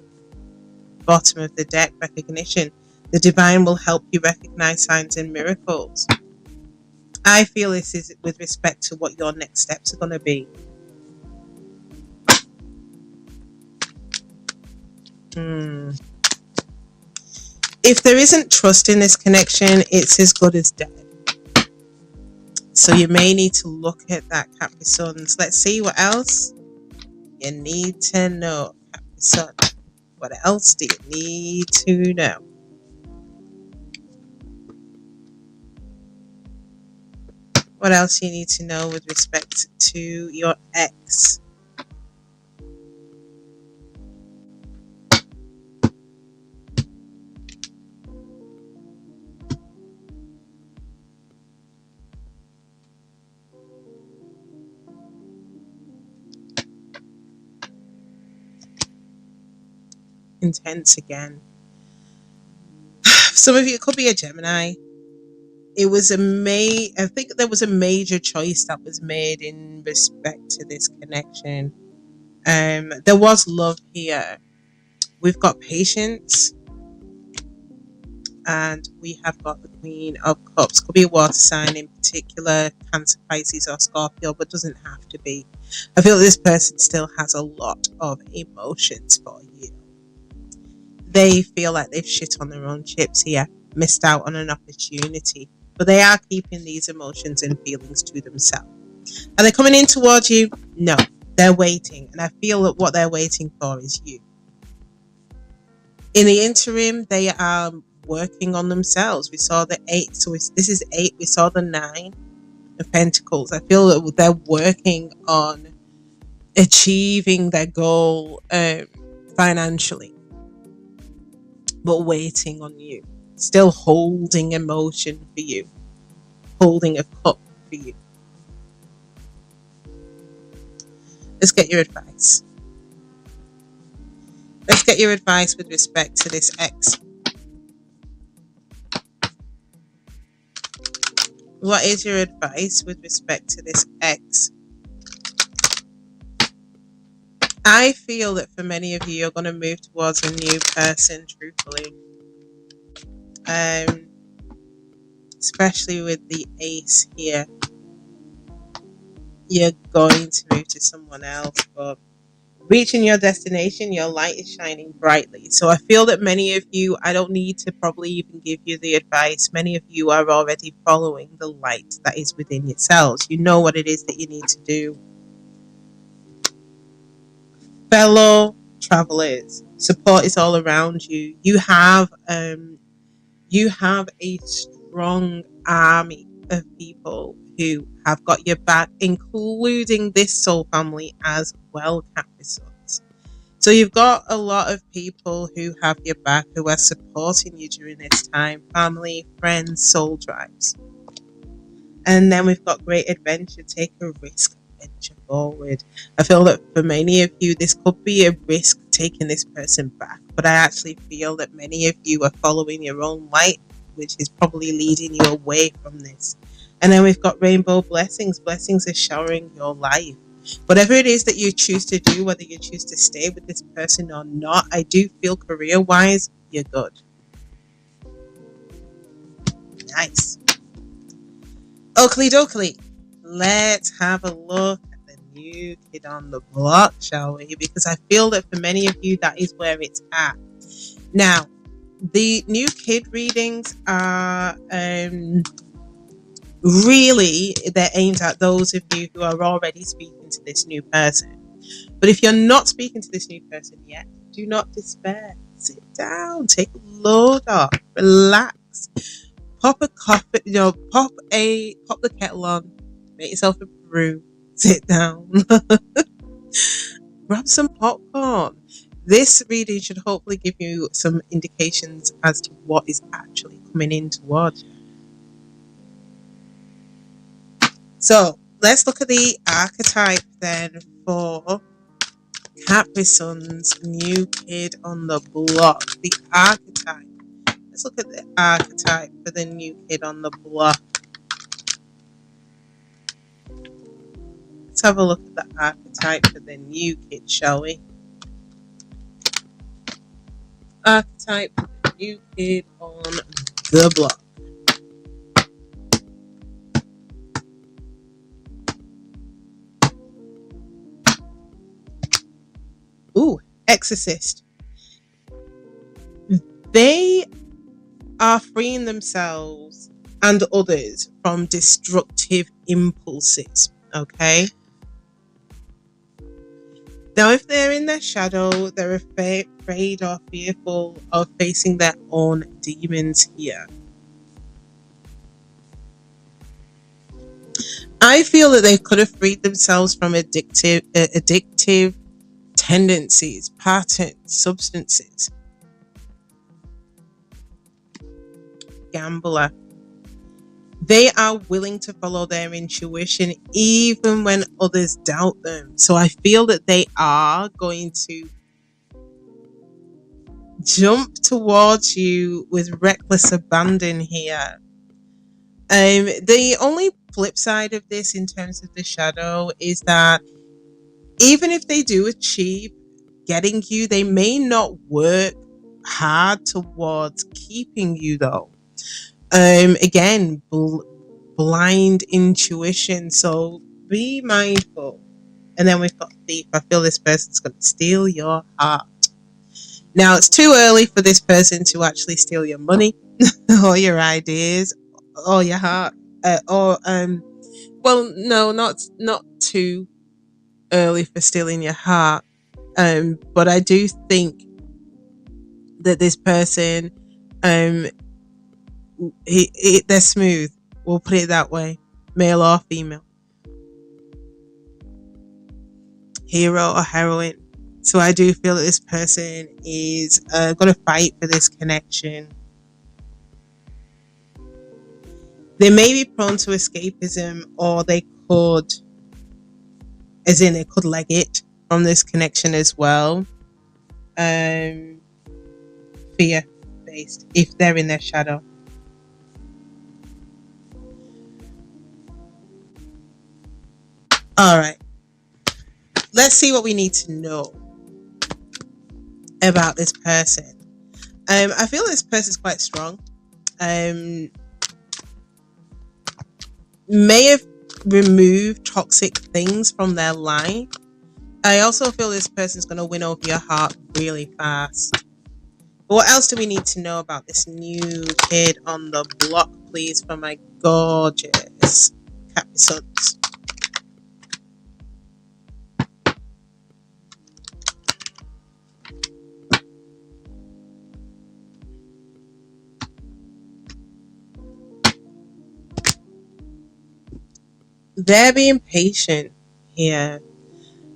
Bottom of the deck, recognition. The divine will help you recognize signs and miracles. I feel this is with respect to what your next steps are going to be. If there isn't trust in this connection, it's as good as dead. So you may need to look at that, Capricorns. Let's see what else you need to know, Capricorn. What else do you need to know? What else you need to know with respect to your ex? Intense again. Some of you, it could be a Gemini. It was I think there was a major choice that was made in respect to this connection. There was love here. We've got patience, and we have got the Queen of Cups. Could be a water sign in particular, Cancer, Pisces, or Scorpio, but doesn't have to be. I feel this person still has a lot of emotions for you. They feel like they've shit on their own chips here, missed out on an opportunity. But they are keeping these emotions and feelings to themselves. Are they coming in towards you? No, they're waiting. And I feel that what they're waiting for is you. In the interim, they are working on themselves. We saw the 8. So this is 8. We saw the 9 of Pentacles. I feel that they're working on achieving their goal financially, but waiting on you, still holding emotion for you, holding a cup for you. Let's get your advice. Let's get your advice with respect to this ex. What is your advice with respect to this ex? I feel that for many of you, you're going to move towards a new person, truthfully. Especially with the ace here. You're going to move to someone else, but reaching your destination, your light is shining brightly. So I feel that many of you, I don't need to probably even give you the advice. Many of you are already following the light that is within yourselves. You know what it is that you need to do. Fellow travelers, support is all around you. You have a strong army of people who have got your back, including this soul family as well, Capricorns. So you've got a lot of people who have your back, who are supporting you during this time. Family, friends, soul tribes. And then we've got great adventure. Take a risk, venture forward. I feel that for many of you, this could be a risk taking this person back. But I actually feel that many of you are following your own light, which is probably leading you away from this. And then we've got rainbow blessings. Blessings are showering your life. Whatever it is that you choose to do, whether you choose to stay with this person or not, I do feel career-wise, you're good. Nice. Oakley dokley. Let's have a look at the new kid on the block, shall we? Because I feel that for many of you, that is where it's at. Now, the new kid readings are really, they're aimed at those of you who are already speaking to this new person. But if you're not speaking to this new person yet, do not despair. Sit down, take a load off, relax, pop a coffee, pop the kettle on, make yourself a brew, sit down, grab some popcorn. This reading should hopefully give you some indications as to what is actually coming in towards you. So let's look at the archetype then for Capricorn's new kid on the block. The archetype. Let's look at the archetype for the new kid on the block. Let's have a look at the archetype for the new kid, shall we? Archetype for the new kid on the block. Ooh, Exorcist. They are freeing themselves and others from destructive impulses, okay? Now, if they're in their shadow, they're afraid or fearful of facing their own demons here. I feel that they could have freed themselves from addictive tendencies, patterns, substances. Gambler. They are willing to follow their intuition even when others doubt them. So I feel that they are going to jump towards you with reckless abandon here. The only flip side of this in terms of the shadow is that even if they do achieve getting you, they may not work hard towards keeping you though. Again, blind intuition, so be mindful. And then we've got thief. I feel this person's going to steal your heart. Now, it's too early for this person to actually steal your money or your ideas or your heart. Well, no, not too early for stealing your heart. But I do think that this person, they're smooth. We'll put it that way, male or female. hero or heroine. So I do feel that this person is going to fight for this connection. They may be prone to escapism, or they could, as in they could leg it from this connection as well. Fear based, if they're in their shadow. All right. Let's see what we need to know about this person. I feel this person is quite strong. May have removed toxic things from their life. I also feel this person is going to win over your heart really fast. But what else do we need to know about this new kid on the block, please, for my gorgeous Capricorns? They're being patient here.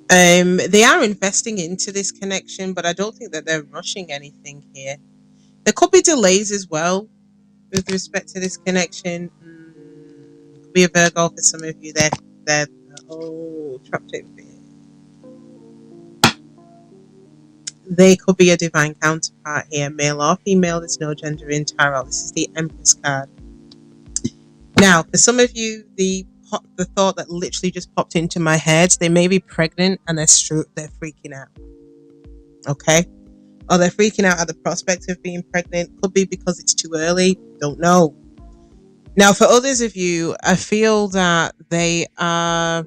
They are investing into this connection, but I don't think that they're rushing anything here. There could be delays as well with respect to this connection. Could be a Virgo for some of you. They're trapped in fear. They could be a divine counterpart here, male or female. There's no gender in tarot. This is the Empress card. Now, for some of you, the thought that literally just popped into my head, they may be pregnant and they're freaking out. Okay? Or they're freaking out at the prospect of being pregnant. Could be because it's too early. Don't know. Now, for others of you, I feel that they are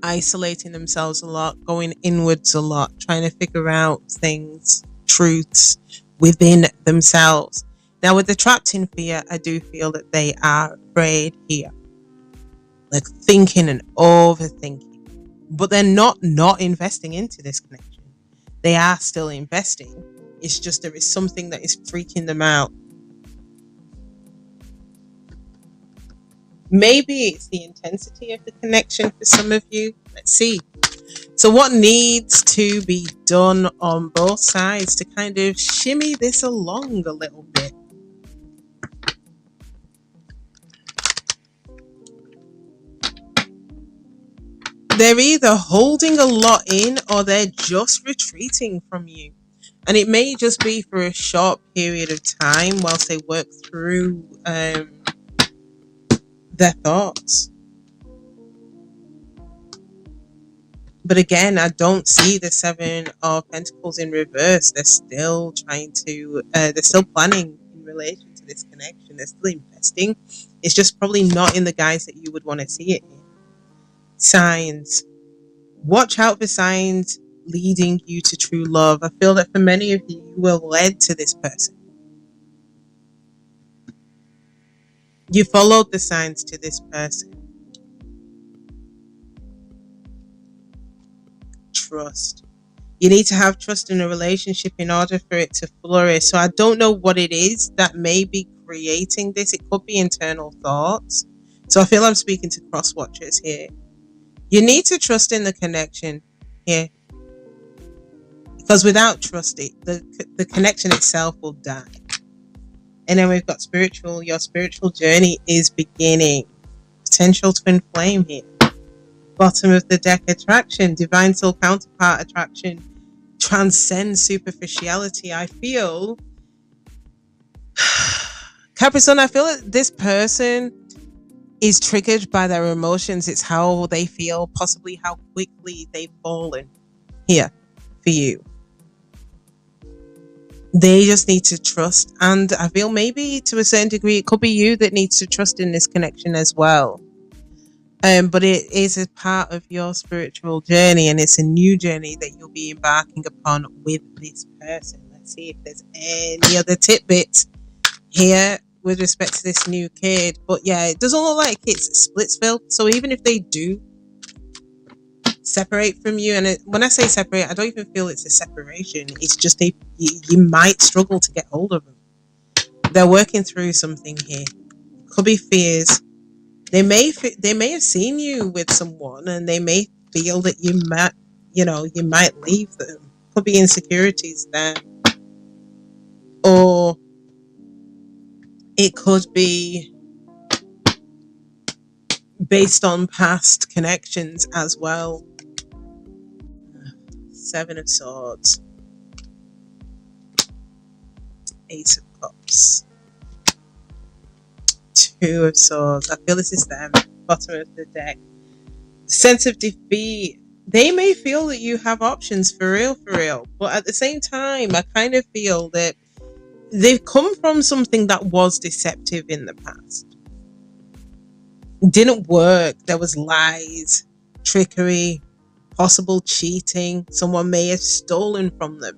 isolating themselves a lot, going inwards a lot, trying to figure out things, truths within themselves. Now, with the trapped in fear, I do feel that they are afraid here. Like thinking and overthinking. But they're not investing into this connection. They are still investing. It's just there is something that is freaking them out. Maybe it's the intensity of the connection for some of you. Let's see. So what needs to be done on both sides to kind of shimmy this along a little bit? They're either holding a lot in or they're just retreating from you. And it may just be for a short period of time whilst they work through their thoughts. But again, I don't see the Seven of Pentacles in reverse. They're still trying to, they're still planning in relation to this connection. They're still investing. It's just probably not in the guise that you would want to see it in. Signs. Watch out for signs leading you to true love. I feel that for many of you, you were led to this person. You followed the signs to this person. Trust. You need to have trust in a relationship in order for it to flourish. So I don't know what it is that may be creating this. It could be internal thoughts. So I feel I'm speaking to cross watchers here. You need to trust in the connection here. Because without trust, the connection itself will die. And then we've got spiritual. Your spiritual journey is beginning. Potential twin flame here. Bottom of the deck, attraction. Divine soul counterpart attraction. Transcends superficiality. I feel... Capricorn, I feel that this person is triggered by their emotions. It's how they feel, possibly how quickly they've fallen here for you. They just need to trust. And I feel maybe to a certain degree, it could be you that needs to trust in this connection as well. But it is a part of your spiritual journey, and it's a new journey that you'll be embarking upon with this person. Let's see if there's any other tidbits here with respect to this new kid. But yeah, it doesn't look like it's Splitsville. So even if they do separate from you, and when I say separate, I don't even feel it's a separation. It's just you might struggle to get hold of them. They're working through something here. Could be fears. They may have seen you with someone, and they may feel that you might, you might leave them. Could be insecurities there. Or it could be based on past connections as well. Seven of Swords. Ace of Cups. Two of Swords. I feel this is them. Bottom of the deck. Sense of defeat. They may feel that you have options for real. But at the same time, I kind of feel that they've come from something that was deceptive in the past. Didn't work. There was lies, trickery, possible cheating. Someone may have stolen from them.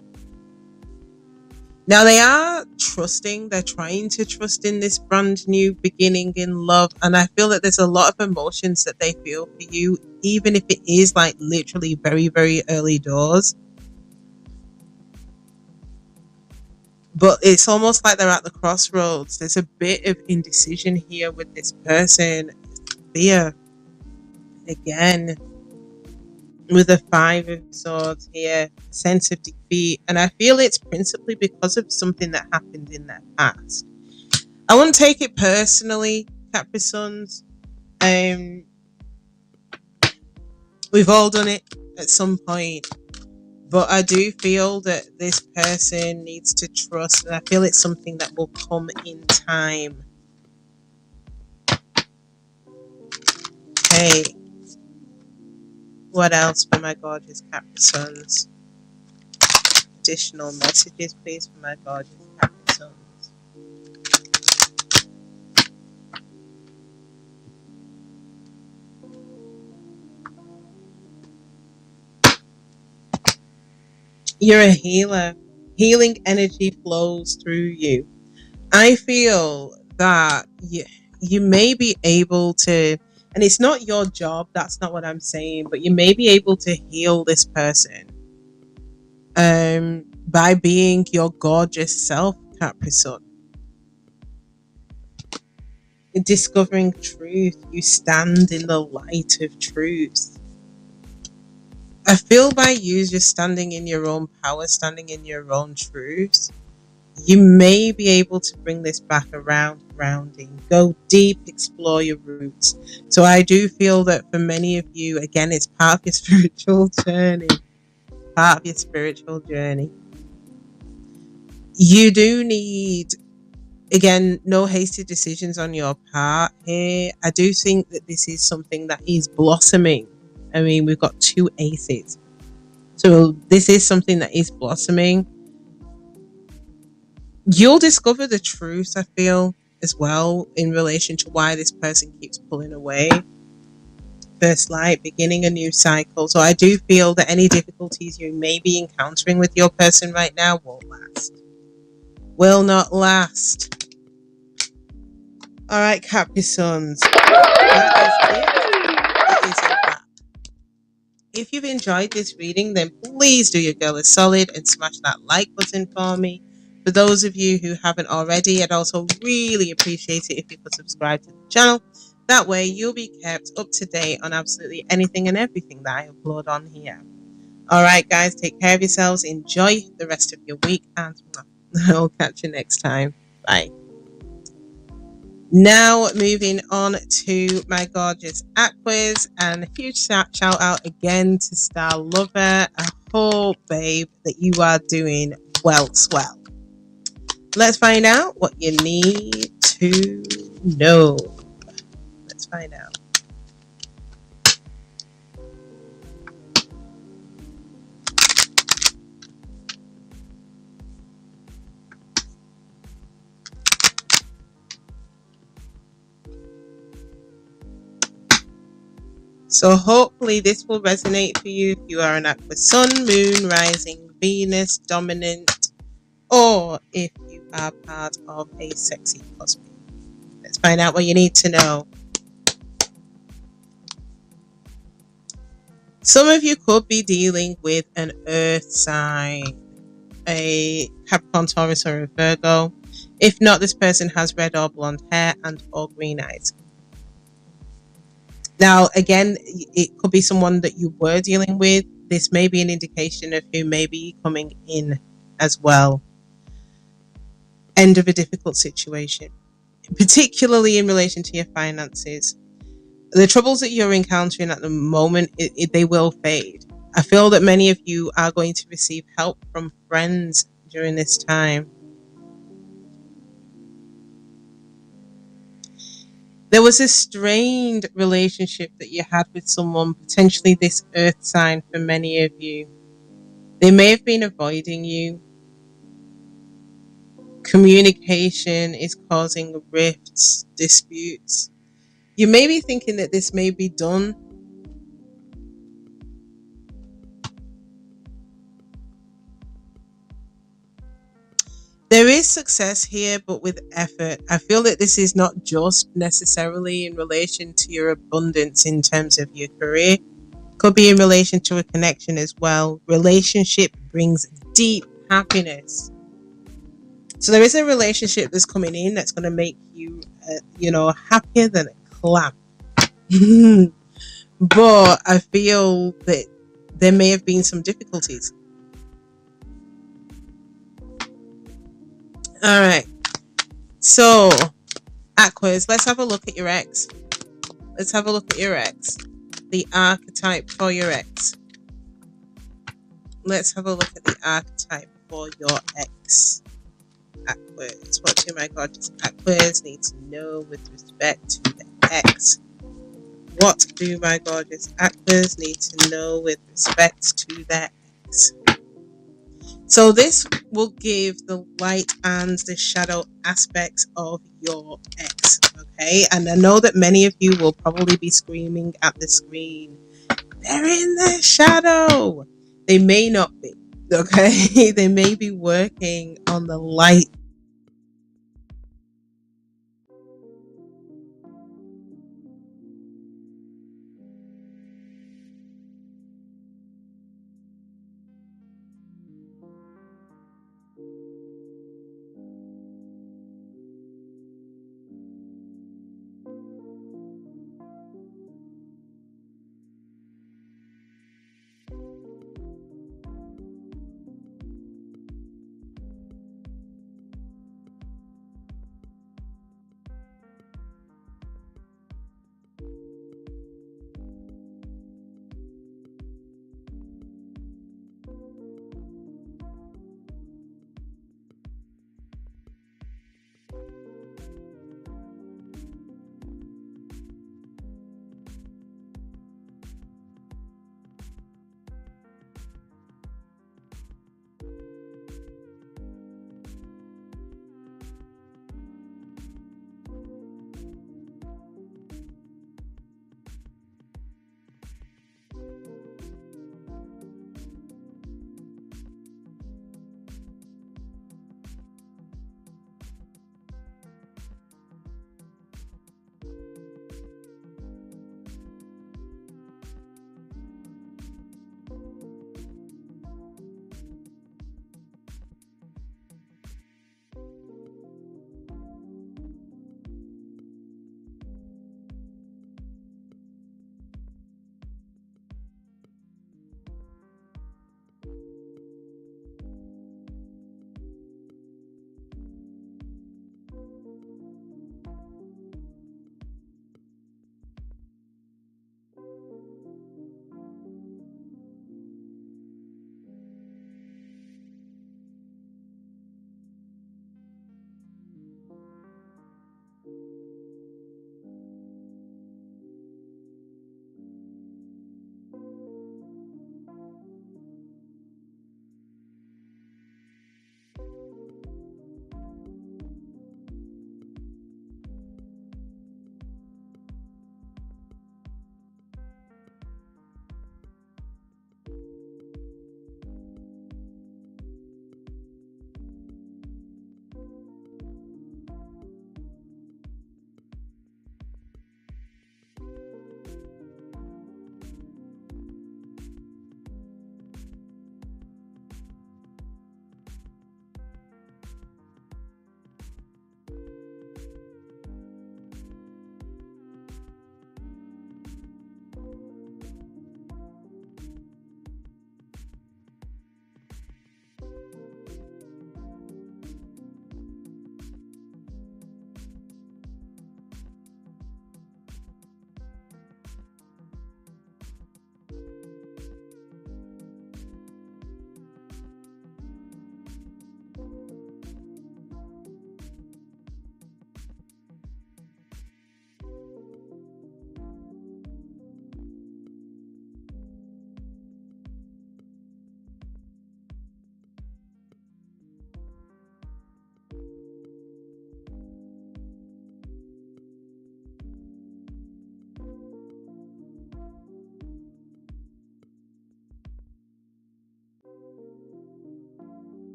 Now they are trusting. They're trying to trust in this brand new beginning in love. And I feel that there's a lot of emotions that they feel for you, even if it is like literally very, very early doors. But it's almost like they're at the crossroads. There's a bit of indecision here with this person. Fear. Again, with the Five of Swords here, sense of defeat. And I feel it's principally because of something that happened in their past. I wouldn't take it personally, Capricorns. We've all done it at some point. But I do feel that this person needs to trust. And I feel it's something that will come in time. Okay. What else for my gorgeous Capricorns? Additional messages, please, for my gorgeous Capricorns. You're a healer. Healing energy flows through you. I feel that you may be able to, and it's not your job, that's not what I'm saying, but you may be able to heal this person by being your gorgeous self, Capricorn. Discovering truth. You stand in the light of truth. I feel by you just standing in your own power, standing in your own truth, you may be able to bring this back around, grounding, go deep, explore your roots. So I do feel that for many of you, again, it's part of your spiritual journey. Part of your spiritual journey. You do need, again, no hasty decisions on your part here. I do think that this is something that is blossoming. I mean, we've got two aces. So this is something that is blossoming. You'll discover the truth, I feel, as well, in relation to why this person keeps pulling away. First light, beginning a new cycle. So I do feel that any difficulties you may be encountering with your person right now won't last. Will not last. All right, Capricorns. That is it. It is a wrap. If you've enjoyed this reading, then please do your girl a solid and smash that like button for me. For those of you who haven't already, I'd also really appreciate it if you could subscribe to the channel. That way you'll be kept up to date on absolutely anything and everything that I upload on here. Alright guys, take care of yourselves, enjoy the rest of your week, and I'll catch you next time. Bye. Now moving on to my gorgeous Aquarius, and a huge shout out again to Star Lover. I hope, babe, that you are doing well, swell. Let's find out what you need to know. Let's find out. So hopefully this will resonate for you if you are an Aquarius Sun, Moon, Rising, Venus, Dominant, or if you are part of a sexy cosmic. Let's find out what you need to know. Some of you could be dealing with an earth sign, a Capricorn, Taurus, or a Virgo. If not, this person has red or blonde hair and or green eyes. Now, again, it could be someone that you were dealing with. This may be an indication of who may be coming in as well. End of a difficult situation, particularly in relation to your finances. The troubles that you're encountering at the moment, they will fade. I feel that many of you are going to receive help from friends during this time. There was a strained relationship that you had with someone, potentially this earth sign for many of you. They may have been avoiding you. Communication is causing rifts, disputes. You may be thinking that this may be done. There is success here, but with effort. I feel that this is not just necessarily in relation to your abundance in terms of your career. Could be in relation to a connection as well. Relationship brings deep happiness. So there is a relationship that's coming in that's going to make you, happier than a clam. But I feel that there may have been some difficulties. All right. So, Aquarius, let's have a look at your ex. Let's have a look at your ex. The archetype for your ex. Let's have a look at the archetype for your ex. Aquarius. What do my gorgeous Aquarius need to know with respect to the ex? What do my gorgeous Aquarius need to know with respect to their ex? So this will give the light and the shadow aspects of your ex, okay? And I know that many of you will probably be screaming at the screen, they're in the shadow. They may not be, okay? They may be working on the light.